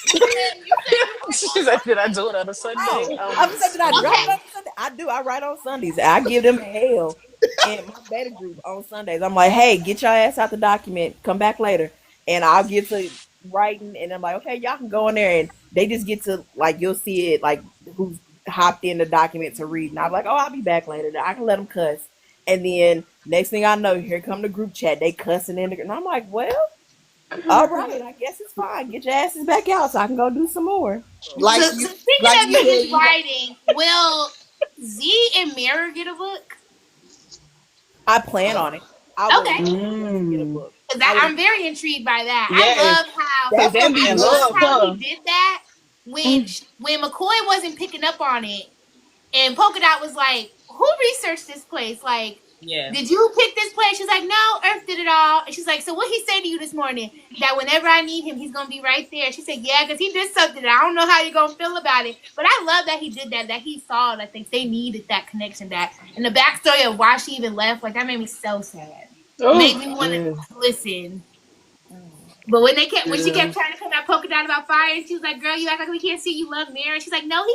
S1: You said you write
S6: She
S1: on
S6: said, did I
S1: Sunday.
S6: do it on a Sunday?
S5: Oh,
S6: Oh
S5: I
S6: my
S5: was saying, did I drop it
S2: Okay.
S5: on Sunday? I do. I write on Sundays. I give them hell in my beta group on Sundays. I'm like, hey, get your ass out the document. Come back later, and I'll get to writing. And I'm like, okay, y'all can go in there, and they just get to like, you'll see it like who's hopped in the document to read. And I'm like, oh, I'll be back later. I can let them cuss. And then next thing I know, here come the group chat. They cussing in the, and I'm like, well, all right, I guess it's fine. Get your asses back out so I can go do some more.
S8: Like
S2: So,
S8: you,
S2: so speaking
S8: like
S2: of
S8: you
S2: you
S8: said,
S2: just writing, will Z and Mirror get a book?
S5: I plan on it. I would
S2: Okay.
S5: love for them to get a book.
S2: Because
S5: I would
S2: I'm very intrigued by that. I
S4: Yes.
S2: love how
S4: Because
S8: that's
S4: they
S8: gonna
S4: be
S8: be
S2: I
S4: in
S8: good.
S2: love
S4: love,
S2: how
S4: huh?
S2: he did that when McCoy wasn't picking up on it, and Polka Dot was like, "Who researched this place? Like,
S3: Yeah.
S2: did you pick this place?" She's like, "No, Earth did it all." And she's like, "So what he say to you this morning? That whenever I need him, he's gonna be right there." She said, "Yeah, because he did something. I don't know how you're gonna feel about it, but I love that he did that. That he saw that they needed that connection. That and the backstory of why she even left, like that made me so sad. Made me want to listen." But when she kept trying to come at Polka Dot about fire, and she was like, "Girl, you act like we can't see you love Mary." She's like, "No,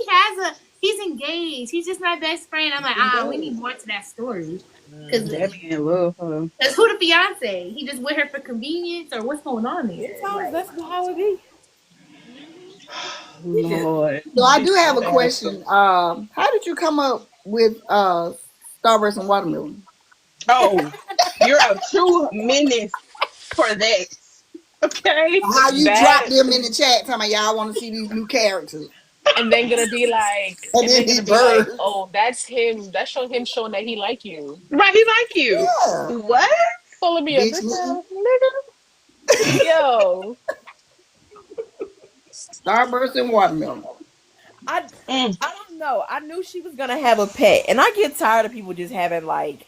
S2: he's engaged. He's just my best friend." I'm like, we need more to that story. Because
S4: They be in love, huh?
S2: who the fiance? He just with her for convenience, or what's going on there?
S5: Sometimes that's how it be.
S4: Lord.
S8: So I do have a question. How did you come up with Starburst and watermelon?
S4: Oh, you're a true menace for that. Okay.
S8: How you
S6: That
S8: dropped them in the chat? Talking about y'all want to see these new characters,
S6: and then gonna be like,
S8: and then he bird.
S6: oh, that's him. That's him showing that he like you.
S4: Right, he like you.
S8: Yeah,
S4: What?
S6: Pulling me a
S8: bitch,
S6: big
S8: nigga.
S6: nigga. Yo.
S8: Starburst and watermelon.
S5: I
S4: Mm.
S5: I don't know. I knew she was gonna have a pet, and I get tired of people just having like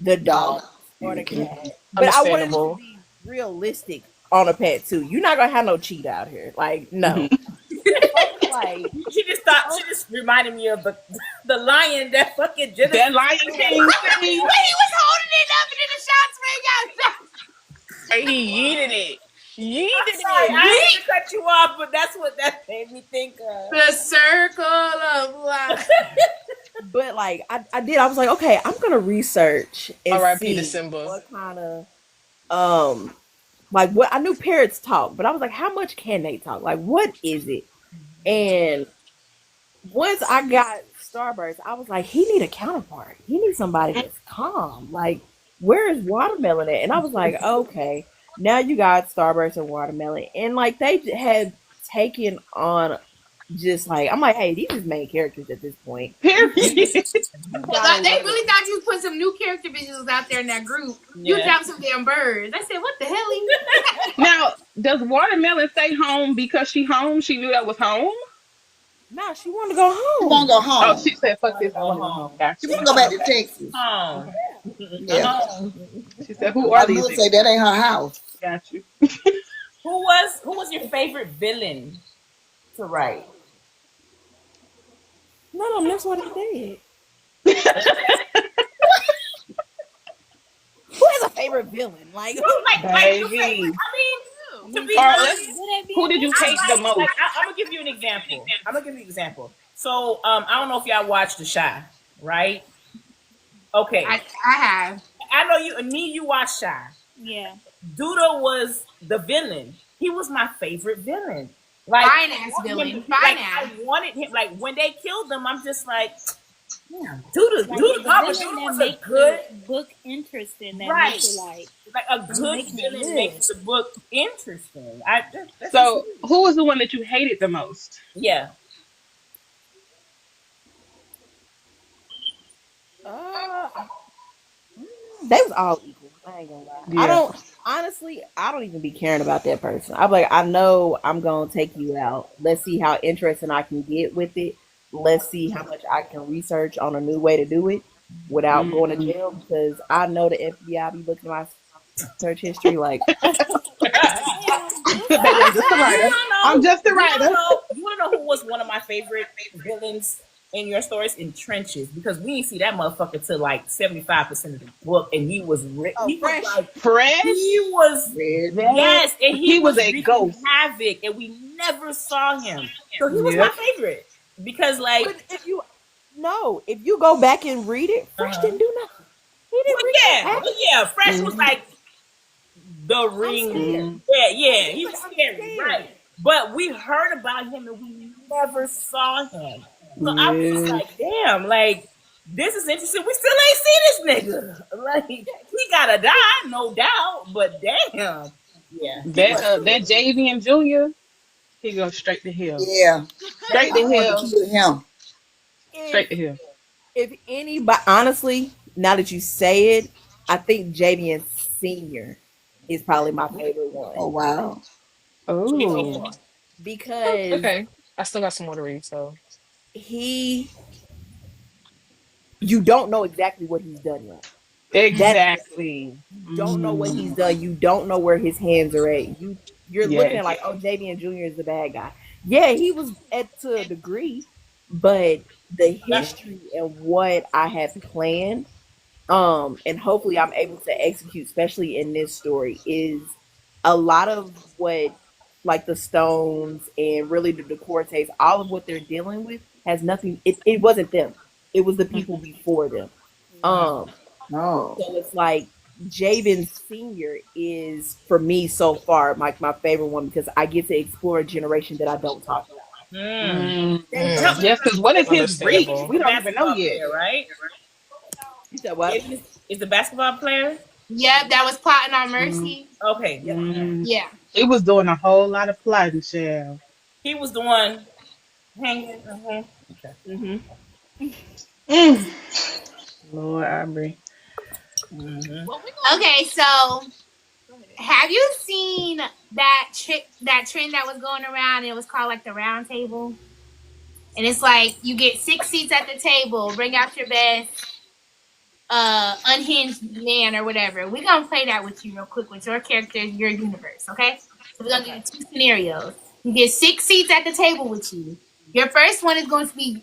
S5: the
S8: Dog.
S5: dog or the
S8: Okay.
S5: cat. But I wanted it to
S6: Understandable.
S5: be realistic on a pet too. You're not gonna have no cheat out here. Like no. Like
S3: She just reminded me of the lion that fucking Jennifer.
S4: That Lion King
S2: When
S4: scene.
S2: he was holding it up and then the shots rang out.
S6: And he yeeted it. Yeeted
S3: Sorry,
S6: it.
S3: I didn't cut you off, but that's what that made me think of.
S2: The circle of life.
S5: but like I did, I was like, okay, I'm gonna research and
S6: R.I.P. to
S5: see
S6: Simba.
S5: what kind of like what I knew parrots talk, but I was like, how much can they talk? Like what is it? And once I got Starburst, I was like, he need a counterpart. He needs somebody that's calm. Like, where is Watermelon at? And I was like, okay, now you got Starburst and Watermelon. And like they had taken on just like I'm like, hey, these is main characters at this point.
S4: Period.
S2: They really thought you put some new character visuals out there in that group. You
S3: Yeah.
S2: dropped some damn birds. I said, what the hell?
S4: Now, does Watermelon stay home because she home? She knew that was home?
S5: Nah, she wanted to go
S8: She
S5: home.
S8: want to go home.
S4: Oh, she said, fuck this. I want to go home.
S8: She
S4: Gotcha.
S8: want to go back to Texas.
S3: Oh.
S8: Yeah.
S4: She said, who
S8: I
S4: are these?
S8: would say that ain't her house.
S4: Got you.
S3: Who was your favorite villain to write?
S5: None of them. That's what I did. Who has a favorite villain. Like,
S3: like you say.
S4: Baby.
S3: I
S7: I
S3: mean, to
S7: mean,
S3: be
S4: Or
S7: somebody's
S3: honest,
S4: let's.
S7: good at
S4: Who
S7: being
S4: did you hate the
S7: villains.
S4: most?
S3: I'm gonna give you an example. So, I don't know if y'all watched The Shy, right? Okay,
S2: I have.
S3: I know you. Me, you watched Shy.
S7: Yeah.
S3: Duda was the villain. He was my favorite villain. Like,
S2: Fine ass villain. Fine ass.
S3: I wanted him. Like when they killed him, I'm just like, yeah, Duda,
S7: Like
S3: Duda,
S7: the
S3: Papa,
S7: villain
S3: Duda
S7: that
S3: was a
S7: makes
S3: good,
S7: the book interesting, that
S3: right.
S7: makes it like
S3: Like a
S7: you're
S3: good
S7: making it
S3: villain
S7: good.
S3: makes the book interesting. That's just
S4: So,
S3: me.
S4: who was the one that you hated the most?
S3: Yeah.
S5: uh, they was all equal. I ain't gonna lie. I
S4: Yeah.
S5: don't honestly. I don't even be caring about that person. I'm like, I know I'm gonna take you out. Let's see how interesting I can get with it. Let's see how much I can research on a new way to do it without going to
S4: Mm.
S5: jail. Because I know the FBI be looking at my search history. Like,
S7: Damn,
S4: Baby, I'm just a
S3: You
S4: writer.
S3: wanna
S4: I'm
S3: know?
S4: just a
S3: You wanna
S4: writer.
S3: know? You wanna know who was one of my favorite villains in your stories? In Trenches, because we didn't see that motherfucker till like 75% of the book, and he was
S5: oh,
S3: he was
S5: fresh.
S3: like he
S4: Fresh.
S3: was
S4: That
S3: yes, and he
S4: he was
S3: was
S4: a
S3: wreaking
S4: ghost.
S3: havoc, and we never saw him. So he was my
S4: Yep.
S3: favorite because like
S5: But if you no, if you go back and read it, Fresh
S3: uh-huh.
S5: didn't do nothing. He didn't wreak no
S3: But
S5: havoc.
S3: yeah, Fresh was
S4: Mm,
S3: like the
S5: I'm
S3: ring.
S5: scared.
S4: mm.
S3: Yeah,
S5: He's
S3: he
S5: like,
S3: was
S5: I'm
S3: scary,
S5: scared.
S3: right? But we heard about him and we never saw him. So I was just
S4: Yeah.
S3: like, damn, like this is interesting. We still ain't see this nigga. Like he gotta die, no doubt. But damn, yeah, he
S4: That
S3: was
S4: that
S3: scary.
S4: JV and Junior, he goes straight to hell.
S8: Yeah,
S4: Straight
S8: I
S4: to
S8: want to
S4: hell.
S8: kill him.
S5: if
S4: Straight to hell.
S5: if anybody, honestly, now that you say it, I think Javian Senior is probably my favorite
S8: Oh
S5: one
S8: wow.
S5: so
S4: Oh.
S5: far because
S6: Okay. I still got some more to read, so
S5: he, you don't know exactly what he's done yet. That's the thing.
S4: Exactly.
S5: You don't know what he's
S4: Mm.
S5: done. You don't know where his hands are at. You're looking at
S4: Yes.
S5: like, oh, Javian Jr. is the bad guy. Yeah, he was at to a degree, but the history and what I have planned, and hopefully I'm able to execute, especially in this story, is a lot of what, like the stones and really the Decortes, all of what they're dealing with has nothing. It wasn't them. It was the people
S4: Mhm.
S5: before them.
S3: Mm.
S5: Um,
S8: Oh.
S5: so it's like Javen Senior is for me so far like my favorite one because I get to explore a generation that I don't talk about.
S3: Mm.
S4: Mm.
S5: They
S3: Help
S5: don't.
S6: mm,
S3: me
S4: Yes, because what is his reach?
S3: Jaden
S6: understandable.
S3: is
S4: We
S3: the
S4: don't even know
S3: basketball
S4: yet.
S3: player, right?
S5: You said what?
S3: Jaden is the basketball player.
S2: Yep, that was plotting on
S4: Mm.
S2: Mercy.
S3: Okay,
S5: Yep.
S4: Mm.
S2: Yeah.
S4: He was doing a whole lot of plotting, child.
S3: he was the one hanging. Okay.
S5: Mm-hmm.
S4: Mm. Lord Aubrey.
S3: Mm-hmm.
S2: Okay, so have you seen that trend that was going around? It was called like the round table. And it's like you get 6 seats at the table, bring out your best unhinged man or whatever. We're gonna play that with you real quick with your character, your universe, okay? So we're gonna give you 2 scenarios. You get 6 seats at the table with you. Your first one is going to be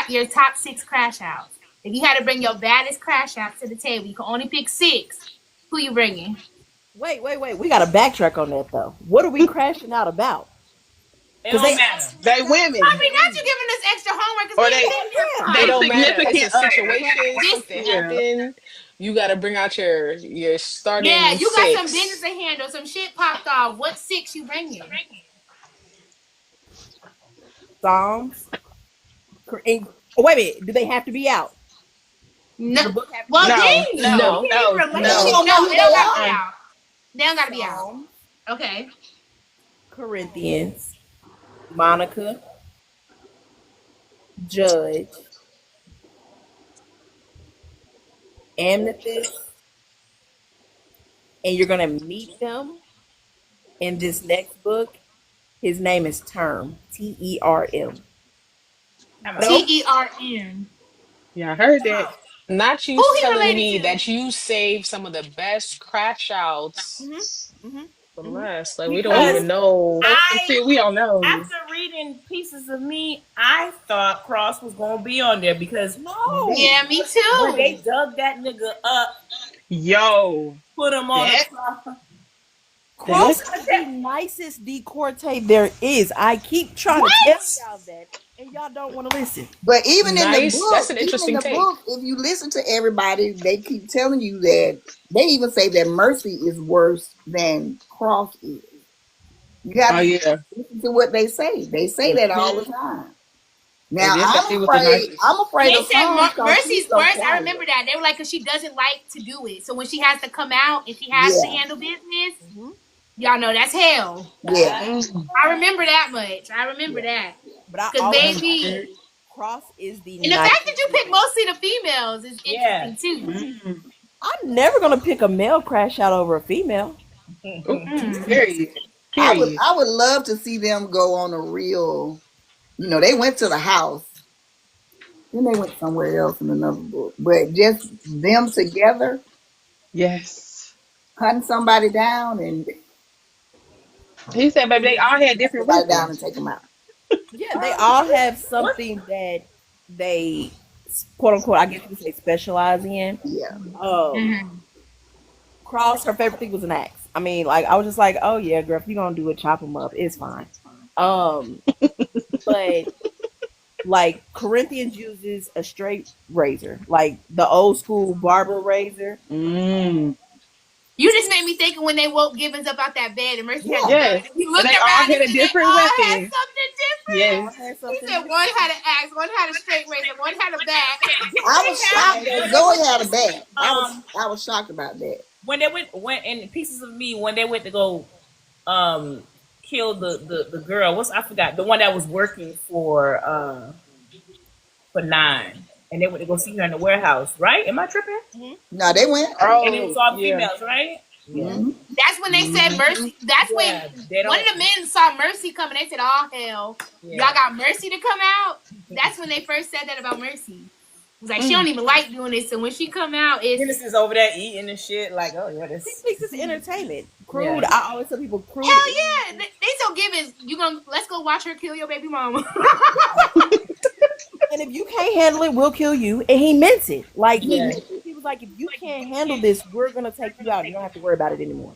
S2: your top 6 crash outs. If you had to bring your baddest crash outs to the table, you can only pick 6. Who you bringing?
S5: Wait. We got to backtrack on that though. What are we crashing out about?
S3: It
S5: Because
S3: don't
S5: they
S3: matter.
S4: They
S2: I
S4: women.
S2: mean, not you giving us extra homework because
S4: Or
S2: we ain't
S4: they
S2: been here for
S5: yeah.
S6: It
S4: they
S6: don't
S2: it.
S6: matter. It's a
S4: significant
S6: situation,
S2: This,
S6: something
S4: yeah.
S6: happened. You got to bring out your
S2: yeah,
S6: starting
S2: you got some business
S6: six.
S2: to handle. Some shit popped off. What 6 you bringing?
S5: Psalms. Oh, wait a minute. Do they have to be out?
S2: No.
S5: Does the book have to
S2: Well,
S5: be out?
S4: No,
S2: dang, you
S4: no,
S6: No,
S2: can't
S4: no,
S2: even
S8: But
S2: relate
S8: you
S4: no.
S2: it.
S8: don't know
S2: No,
S8: who
S2: they
S8: they
S2: don't gotta be
S8: are.
S2: out. They don't gotta be out.
S5: Psalms,
S2: Okay.
S5: Corinthians, Monica, Judge, Amethyst, and you're gonna meet them in this next book. His name is Term. Term.
S3: Time out.
S2: T
S5: Nope.
S2: E R N.
S4: Yeah, I heard
S3: Time
S4: that.
S3: out.
S6: not you
S2: Who he
S6: telling
S2: related
S6: me
S2: to?
S6: that you saved some of the best crash outs
S5: Mm-hmm.
S6: for
S5: Mm-hmm.
S6: last. Like we don't
S3: Because
S6: even
S4: Oh,
S6: know.
S3: I,
S4: see, we don't know.
S3: after reading Pieces of Me, I thought Cross was gonna be on there because
S5: No.
S2: Yeah, me
S3: when
S2: too.
S3: they dug that nigga up,
S4: Yo,
S3: Put them on the
S4: that
S3: cross.
S5: Cross
S4: that
S5: is the nicest decorte there is. I keep trying to tell
S2: What?
S5: y'all that, and y'all don't want to listen.
S8: But
S6: Nice. That's an
S8: even in
S6: interesting
S8: the
S6: take.
S8: book, if you listen to everybody, they keep telling you that they even say that Mercy is worse than Cross is. You
S4: oh
S8: have to
S4: yeah.
S8: listen to what they say. They say that all the
S4: Mhm.
S8: time.
S4: They
S8: Now
S4: did say she was the nicest.
S8: I'm afraid
S2: They
S8: of
S2: said
S8: songs because she's
S2: Mercy's
S8: so
S2: worse. I
S8: quiet.
S2: remember that. They were like, because she doesn't like to do it. So when she has to come out and she has to
S8: Yeah,
S2: handle business,
S5: Hmm.
S2: y'all know that's hell.
S8: yeah.
S4: Mm.
S2: I remember that much. I remember
S8: Yeah.
S2: that.
S5: But I
S2: Because,
S5: always
S4: I'm
S2: baby,
S5: say
S4: scared.
S5: Cross is the
S2: and the fact
S5: nicest
S2: that you pick
S5: decorte.
S2: mostly the females is
S3: Yeah.
S2: interesting, too.
S4: Mm.
S5: I'm never gonna pick a male crash out over a female.
S4: Oh,
S2: Mm.
S4: period. Period.
S8: I would love to see them go on a real. They went to the house, then they went somewhere else in another book, but just them together
S4: Yes.
S8: hunting somebody down and
S4: He said, baby, they all had
S8: hunt
S4: different
S8: somebody down and
S4: weapons.
S8: take them out.
S5: Yeah, they all have
S3: What?
S5: something that they quote unquote, I guess you could say, specialize in.
S8: Yeah.
S5: Um,
S2: Mm-hmm.
S5: Cross, her favorite thing was an axe. I mean, like I was just like, oh yeah, girl, if you're gonna do it, chop them up. It's fine. Um, but like Corinthians uses a straight razor, like the old school barber razor.
S4: Mm.
S2: You just made me think of when they woke Gibbons up out that bed and Mercy had the
S8: Yeah.
S2: gun.
S4: Yes.
S2: And he
S4: And
S2: looked
S4: they all
S2: around and
S4: had a
S2: said they
S4: different
S2: all had
S4: weapon.
S2: something
S5: They
S2: different.
S5: all
S4: Yes.
S5: had
S2: He
S5: something
S2: said one
S5: different.
S2: had an axe, one had a straight razor, one had a bat.
S3: Didn't
S8: I
S3: they
S8: was
S3: have
S8: shocked that
S3: when they
S8: Zoe
S3: went
S8: had a
S3: to
S8: bat.
S3: um
S8: I was shocked about that.
S3: when they went in Pieces of Me when they went to go um kill the girl? What's I forgot the one that was working for Nine, and they went to go see her in the warehouse. Right? Am I tripping?
S8: No, they went.
S3: And it was
S4: Oh,
S3: all
S4: yeah.
S3: females, right? Yeah.
S8: Hmm.
S2: That's when they said
S4: Hmm.
S2: Mercy. That's when
S3: Yeah. They
S2: one
S3: don't.
S2: of the men saw Mercy coming. They said, "Oh hell, y'all
S3: Yeah.
S2: got Mercy to come out." That's when they first said that about Mercy. It was like she
S4: Mm.
S2: don't even like doing this, so when she come out, it's
S3: Genesis over there eating and shit. Like, oh yeah,
S5: She
S3: this.
S5: thinks it's entertainment.
S3: Yeah.
S5: Crude. I always tell people, crude
S2: hell
S5: is.
S2: yeah. They so Gibbons, you gonna let's go watch her kill your baby mama.
S5: And if you can't handle it, we'll kill you. And he meant it. Like he
S3: Yeah.
S5: meant it. He was like, if you can't handle this, we're gonna take you out. You don't have to worry about it anymore.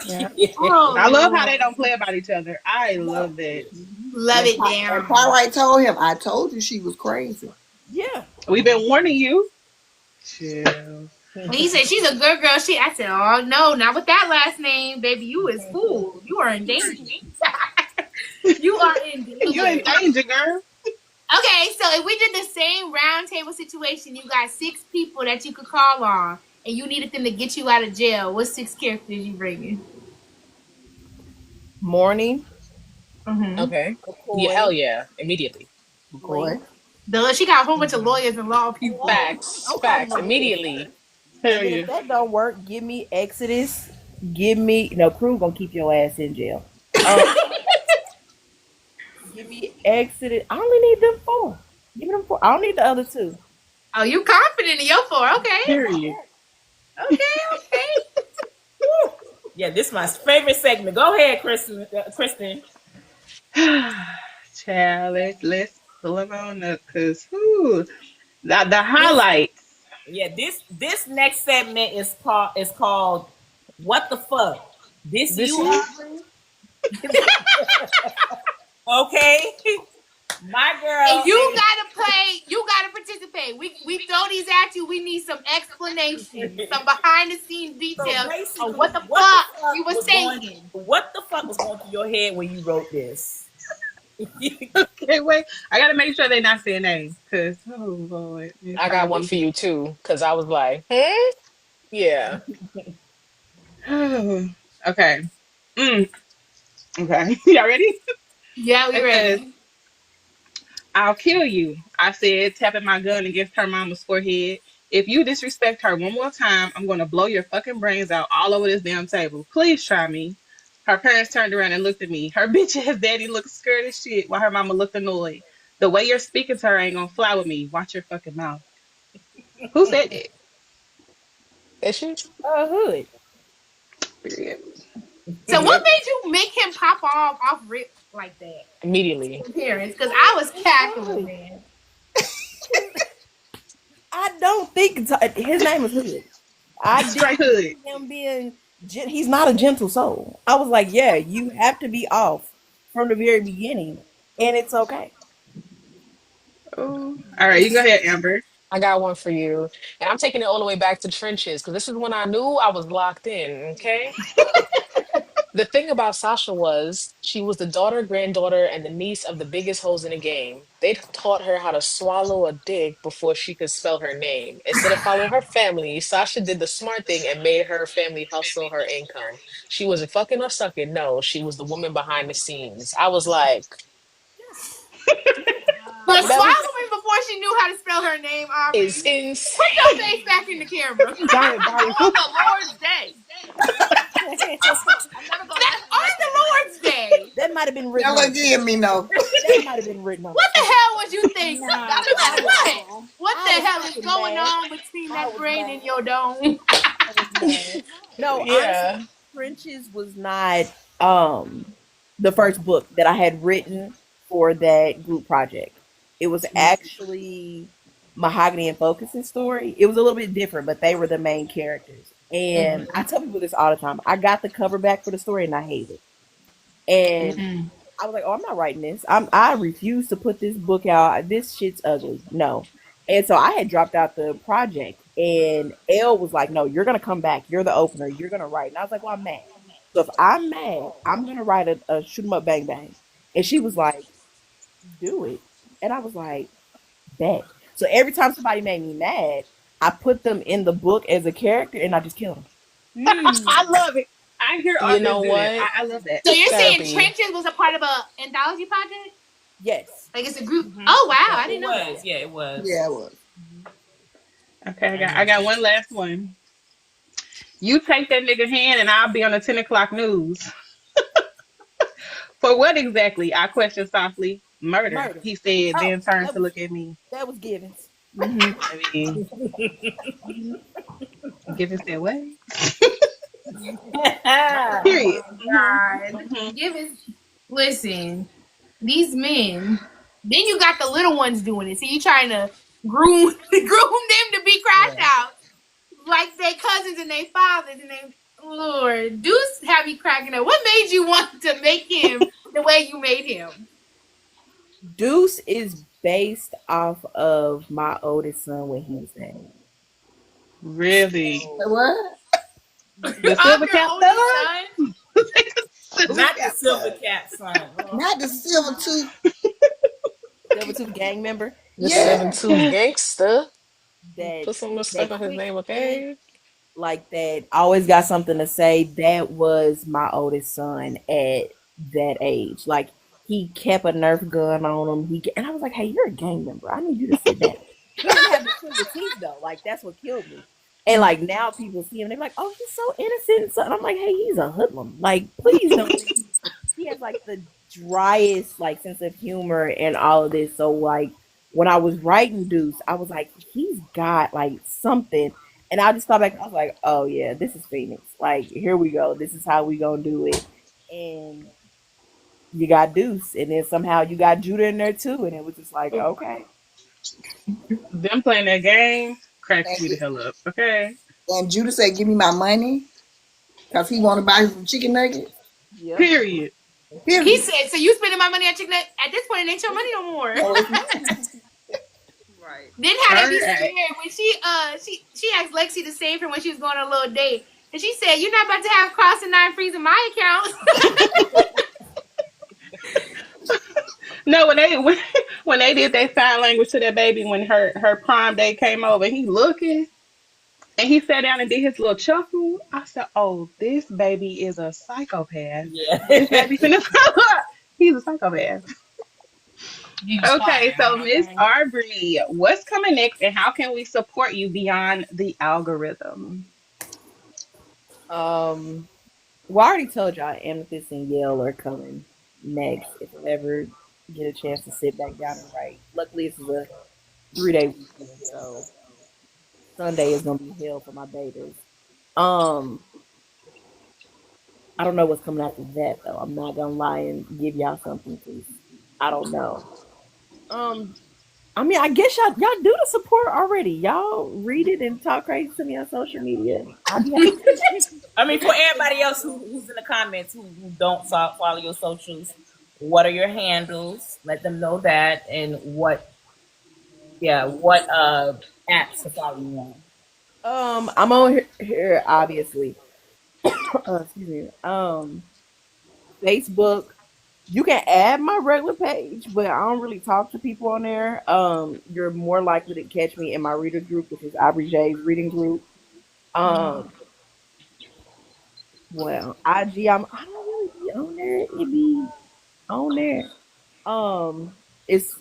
S4: Yeah.
S2: Oh
S4: I love how they
S2: Lord,
S4: don't play about each other. I love that.
S2: love
S8: And
S2: it
S8: and
S2: down.
S8: Pyrite told him, "I told you she was crazy."
S5: Yeah.
S4: We've been warning you. Chill.
S2: When he said she's a good girl, I said, oh no, not with that last name, baby. You is fool. You are in danger. You are in
S4: You in
S2: danger.
S4: danger, girl.
S2: Okay, so if we did the same round table situation, you got 6 people that you could call on, and you needed them to get you out of jail. What 6 characters you bringing?
S5: Morning,
S2: Mm-hmm.
S6: Okay. Yeah, hell
S5: McCoy,
S6: yeah. Immediately.
S8: Boy.
S5: Blink.
S2: She got a whole bunch of lawyers and law people.
S5: Hello.
S6: Facts.
S5: I'm calling
S6: Facts.
S5: them lawyers.
S6: Immediately.
S4: Hell
S5: And then
S4: yeah.
S5: if that don't work, give me Exodus. Give me no crew gonna keep your ass in jail. Um, give me Exodus. I only need them four. Give me them four. I don't need the other two.
S2: Oh, you confident in your 4? Okay,
S4: Period.
S2: okay.
S3: Yeah, this is my favorite segment. Go ahead, Kristen. Kristen.
S4: Child, let's pull them on up because the
S3: This
S4: highlights.
S3: this next segment is called What the fuck? This
S6: This
S3: you,
S6: you?
S3: Aubry? Okay. My
S2: And
S3: girl
S2: you
S3: is
S2: gotta play. You gotta participate. We throw these at you. We need some explanation, some behind the scenes
S3: so
S2: details on
S3: basically
S2: what the fuck you were saying.
S3: what the fuck was going through your head when you wrote this?
S4: Okay, wait. I gotta make sure they're not saying names because oh Lord, it's
S6: I got one for you too, because I was like, hmm? Yeah.
S4: okay. Mm, okay. Y'all ready?
S2: Yeah, we
S4: It says,
S2: ready.
S4: I'll kill you. I said, tapping my gun against her mama's forehead. If you disrespect her one more time, I'm gonna blow your fucking brains out all over this damn table. Please try me. Her parents turned around and looked at me. Her bitch ass daddy looked scared as shit while her mama looked annoyed. The way you're speaking to her ain't gonna fly with me. Watch your fucking mouth. Who said that?
S6: Is she?
S5: Hood.
S4: Period.
S2: So what made you make him pop off rip like that?
S6: Immediately.
S2: Parents, because I was cackling,
S5: Hood.
S2: man.
S5: I don't think his name is Hood. I
S4: Straight
S5: didn't
S4: hood.
S5: see him being. He's not a gentle soul. I was like, yeah, you have to be off from the very beginning, and it's okay.
S4: Oh, all right. You can go ahead, Amber.
S6: I got one for you. And I'm taking it all the way back to trenches because this is when I knew I was locked in. Okay. The thing about Sasha was she was the daughter, granddaughter, and the niece of the biggest hoes in the game. They taught her how to swallow a dick before she could spell her name. Instead of following her family, Sasha did the smart thing and made her family hustle her income. She wasn't fucking or sucking. No, she was the woman behind the scenes. I was like,
S2: But
S6: that was
S2: swallowing before she knew how to spell her name,
S6: is
S2: Aubrey. Put your
S6: insane.
S2: face back in the camera.
S1: On the Lord's day. I'm never gonna
S2: That
S1: let him
S2: on
S1: let
S2: the
S1: that out.
S2: Lord's Day.
S5: That might have been written
S8: Never
S5: on.
S8: give me no.
S5: That might have been written on.
S2: What the hell was you thinking?
S1: Gotta
S5: I
S1: let it
S5: was,
S1: out.
S2: What? What
S5: I
S2: the
S5: was
S2: hell is
S5: fucking
S2: going
S5: mad.
S2: on between
S5: I
S2: that
S5: was
S2: brain
S5: mad.
S2: and your dome?
S5: I was mad. No, honestly,
S6: Yeah.
S5: Trenches was not the first book that I had written for that group project. It was actually Mahogany and Focus's story. It was a little bit different, but they were the main characters. And I tell people this all the time. I got the cover back for the story and I hate it. And
S4: Mm.
S5: I was like, "Oh, I'm not writing this. I refuse to put this book out. This shit's ugly. No." And so I had dropped out the project, and Elle was like, "No, you're gonna come back. You're the opener. You're gonna write." And I was like, "Well, I'm mad. So if I'm mad, I'm gonna write a shoot 'em up bang bang." And she was like, "Do it." And I was like, "Bet." So every time somebody made me mad, I put them in the book as a character, and I just killed them.
S4: I love it. I hear
S6: You
S4: authors
S6: know
S4: do that.
S6: what?
S4: I love that.
S2: So you're saying
S6: Therapy.
S2: Trenches was a part of a anthology project?
S5: Yes.
S2: Like it's a group? Oh wow, I
S3: It
S2: didn't know that.
S3: was. Yeah, it was.
S8: Yeah, it was.
S4: Okay, I got one last one. You take that nigga hand and I'll be on the 10 o'clock news. For what exactly? I questioned softly. Murder,
S5: Murder.
S4: he said,
S5: Oh,
S4: then turned to look at me.
S5: that was Givens. Mm-hmm.
S4: I mean, give us that way. Period.
S2: God.
S4: Hmm.
S2: Give it. Listen, these men. Then you got the little ones doing it. So you trying to groom them to be crash outs like their cousins and their fathers and they. Lord, Deuce have you cracking up. What made you want to make him the way you made him?
S5: Deuce is based off of my oldest son when he was that age.
S4: Really?
S5: So
S8: What?
S4: The
S2: I'm
S4: silver
S2: your
S4: cap
S2: oldest
S4: thug?
S2: son.
S3: Not the silver cat son.
S8: Not the silver tooth.
S5: Silver Tooth gang member
S6: The
S8: Yeah.
S6: 7-2 gangster.
S5: that
S6: Put some respect
S5: that
S6: on his
S5: quick
S6: name,
S5: witted,
S6: okay?
S5: like that always got something to say. That was my oldest son at that age. Like he kept a Nerf gun on him. And I was like, "Hey, you're a gang member. I need you to sit down." He didn't have the silver teeth though. Like that's what killed me. And like now people see him, they're like, "Oh, he's so innocent." And so, and I'm like, "Hey, he's a hoodlum. Like, please don't think he has like the driest like sense of humor and all of this." So like when I was writing Deuce, I was like, he's got like something. And I just thought back, I was like, oh yeah, this is Phoenix. Like, here we go. This is how we gonna do it. And you got Deuce, and then somehow you got Judah in there too, and it was just like, okay,
S4: Them playing that game cracks
S8: And,
S4: me the hell up. Okay.
S8: and Judah said, "Give me my money," because he want to buy some chicken nuggets.
S5: yep,
S4: Period.
S2: He
S8: Period.
S2: said, "So you spending my money on chicken? At this point, it ain't your money no more."
S8: Oh, it's not.
S1: Right.
S2: Then how
S4: All
S2: they be
S4: right.
S2: scared when she asked Lexi to save her when she was going on a little date, and she said, "You're not about to have cross and nine freeze in my account."
S4: No, when they did that sign language to that baby when her prime day came over, he looking and he sat down and did his little chuckle. I said, "Oh, this baby is a psychopath. This
S3: Yeah.
S4: baby finna he's a psychopath."
S6: He was
S4: Okay, so
S6: fine,
S4: Miss
S6: okay?
S4: Aubrey, what's coming next, and how can we support you beyond the algorithm?
S5: um, well, I already told y'all Amethyst and Yale are coming next. If I ever get a chance to sit back down and write, luckily this is a 3 day weekend, so Sunday is gonna be hell for my babies. Um, I don't know what's coming after that though. I'm not gonna lie and give y'all something because I don't know. Um, I mean, I guess y'all do the support already. Y'all read it and talk crazy to me on social media. I'll be happy.
S3: I mean, for everybody else who's in the comments who don't follow your socials, what are your handles? Let them know that, and what apps to follow you on.
S5: I'm on here obviously. Excuse me. Facebook. You can add my regular page, but I don't really talk to people on there. You're more likely to catch me in my reader group, which is Aubry J's reading group. Um, well, IG, I don't really be on there. It be on there. It's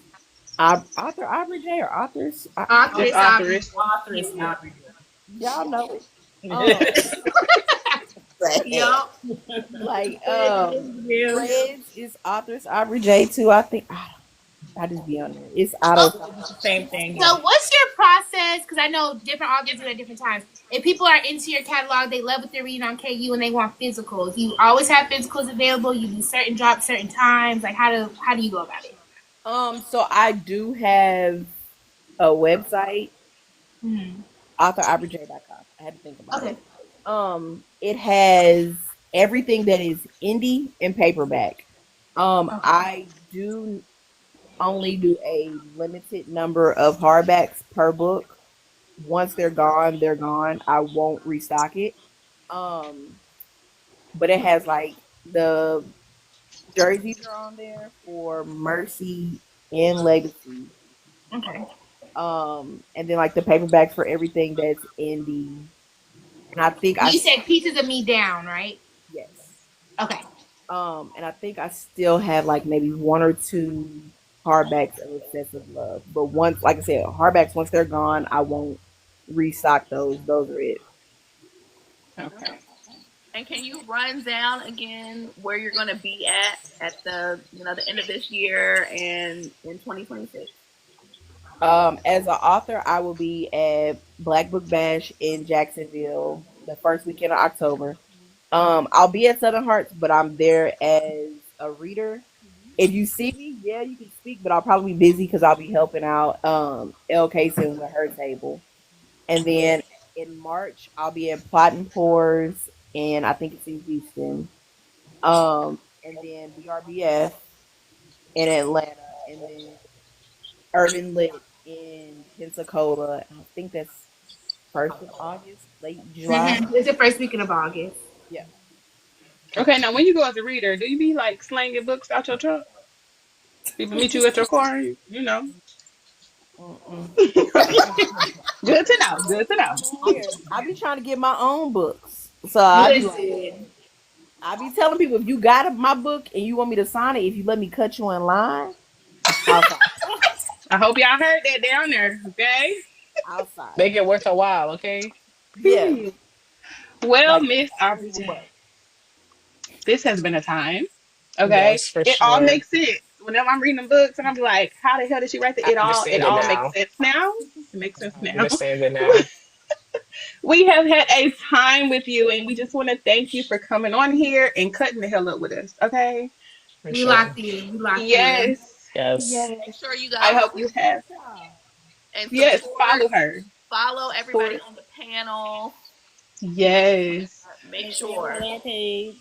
S5: author Aubry J or authors.
S2: Author
S4: Just
S2: is Aubry.
S4: authoress.
S3: Authors,
S5: Yeah,
S3: Aubry.
S5: y'all know it. Um,
S2: Yup.
S5: like
S3: Yeah.
S5: Threads is authors Aubry J too. I think I just be on there. It's auto.
S2: Okay.
S3: It's the same thing, yeah.
S2: So, what's your process? Because I know different authors do it at different times. If people are into your catalog, they love what they're reading on KU, and they want physicals. You always have physicals available. You do certain drops, certain times. Like, how do you go about it?
S5: So I do have a website,
S2: Hmm.
S5: authoraubreyj.com. I had to think about
S2: Okay.
S5: it. It has everything that is indie and paperback.
S2: Okay.
S5: I do only do a limited number of hardbacks per book. Once they're gone, they're gone. I won't restock it. Um, but it has like the jerseys are on there for Mercy and Legacy.
S2: Okay.
S5: And then like the paperbacks for everything that's indie. And I think
S2: You said pieces of me down, right?
S5: yes.
S2: Okay.
S5: And I think I still have like maybe one or two hardbacks of Excessive Love. But once, like I said, hardbacks once they're gone, I won't restock those. Those are it.
S4: Okay.
S1: And can you run down again where you're going to be at the the end of this year and in 2026?
S5: As an author, I will be at Black Book Bash in Jacksonville the first weekend of October. I'll be at Southern Hearts, but I'm there as a reader. If you see me, yeah, you can speak, but I'll probably be busy because I'll be helping out Elle Casey with her table. And then in March, I'll be at Plot and Pours, and I think it's in Houston. And then BRBF in Atlanta, and then Urban Lit in Pensacola. I think that's 1st of August, late July.
S2: Mm-hmm. It's the first weekend of August.
S5: Yeah.
S4: Okay, now when you go as a reader, do you be like slanging books out your truck? People meet you at your car, you know.
S5: Mm-mm.
S4: Good to know. Good to know.
S5: Here, I be trying to get my own books, so I be like,
S2: Listen.
S5: I be telling people if you got my book and you want me to sign it, if you let me cut you in line, I'll sign.
S4: I hope y'all heard that down there. Okay.
S5: I'll sign
S6: Make
S5: it.
S6: it worth a while, okay?
S5: Yeah,
S4: Period. Well,
S5: like
S4: Miss Aubrey
S5: single buck.
S4: J, this has been a time. Okay,
S6: Yes, for
S4: it all
S6: sure.
S4: makes sense. Whenever I'm reading the books and I'm like, how the hell did she write that?
S6: I
S4: It
S6: understand it
S4: all makes
S6: now.
S4: sense now. It makes sense
S6: I
S4: now.
S6: understand it now.
S4: We have had a time with you, and we just want to thank you for coming on here and cutting the hell up with us. Okay.
S6: For
S2: We
S6: sure.
S2: locked in. We locked in.
S4: Yes.
S6: Yes.
S1: Make
S4: Yes.
S1: sure you
S4: I
S1: guys
S4: hope you have.
S1: and
S4: Yes.
S1: support,
S4: Follow her.
S1: follow everybody
S4: Support.
S1: on the panel.
S4: Yes.
S1: Make
S7: Make sure you follow
S1: sure.
S7: that page.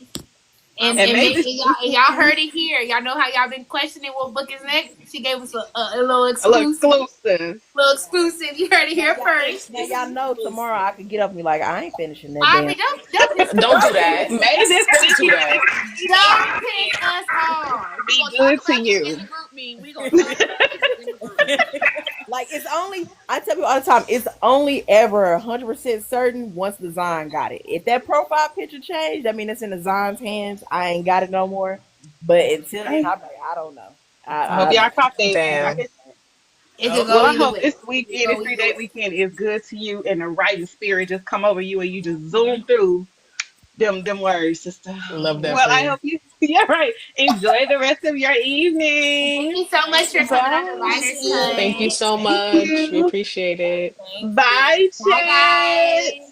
S2: And,
S4: And
S2: and,
S4: maybe.
S2: y'all heard it here. Y'all know how y'all been questioning what book is next. She gave us a little
S4: A little
S2: exclusive.
S4: exclusive.
S2: Little exclusive. You heard it
S5: Now
S2: here
S5: y'all,
S2: first.
S5: now y'all know tomorrow I could get up and be like, I ain't finishing that
S2: I
S5: damn.
S2: mean, don't piss me
S6: Don't do
S2: off.
S6: that.
S4: Maybe this
S6: Don't do
S4: weekend
S6: that.
S2: Don't piss us off.
S1: We're
S4: be
S1: gonna talk
S4: good to
S1: about you in
S4: you.
S1: the group meeting. We're gonna talk about you in the group meeting.
S5: Like it's only I tell people all the time, it's only ever 100% certain once the Zion got it. If that profile picture changed, I mean it's in the Zion's hands. I ain't got it no more. But until then,
S4: Okay.
S5: I'm like, I don't know.
S4: I hope
S5: I
S4: y'all caught that. Y'all
S6: Damn.
S4: get that?
S2: It could go
S4: Well, I
S2: either
S4: hope
S2: way.
S4: this
S2: It could
S4: weekend, this
S2: go
S4: three
S2: either
S4: day
S2: way.
S4: weekend is good to you and the writing spirit just come over you and you just zoom through them words, sister.
S6: Love that
S4: Well,
S6: for
S4: I
S6: you.
S4: hope you yeah, right. Enjoy the rest of your
S2: And thank
S4: evening.
S2: you so much for coming on the
S4: Bye.
S2: Writer's
S6: Thank you
S2: Cut.
S6: so
S4: Thank
S6: much. We
S4: you.
S6: appreciate it.
S3: Thank you.
S4: Bye,
S2: Bye,
S4: Chat.
S2: guys.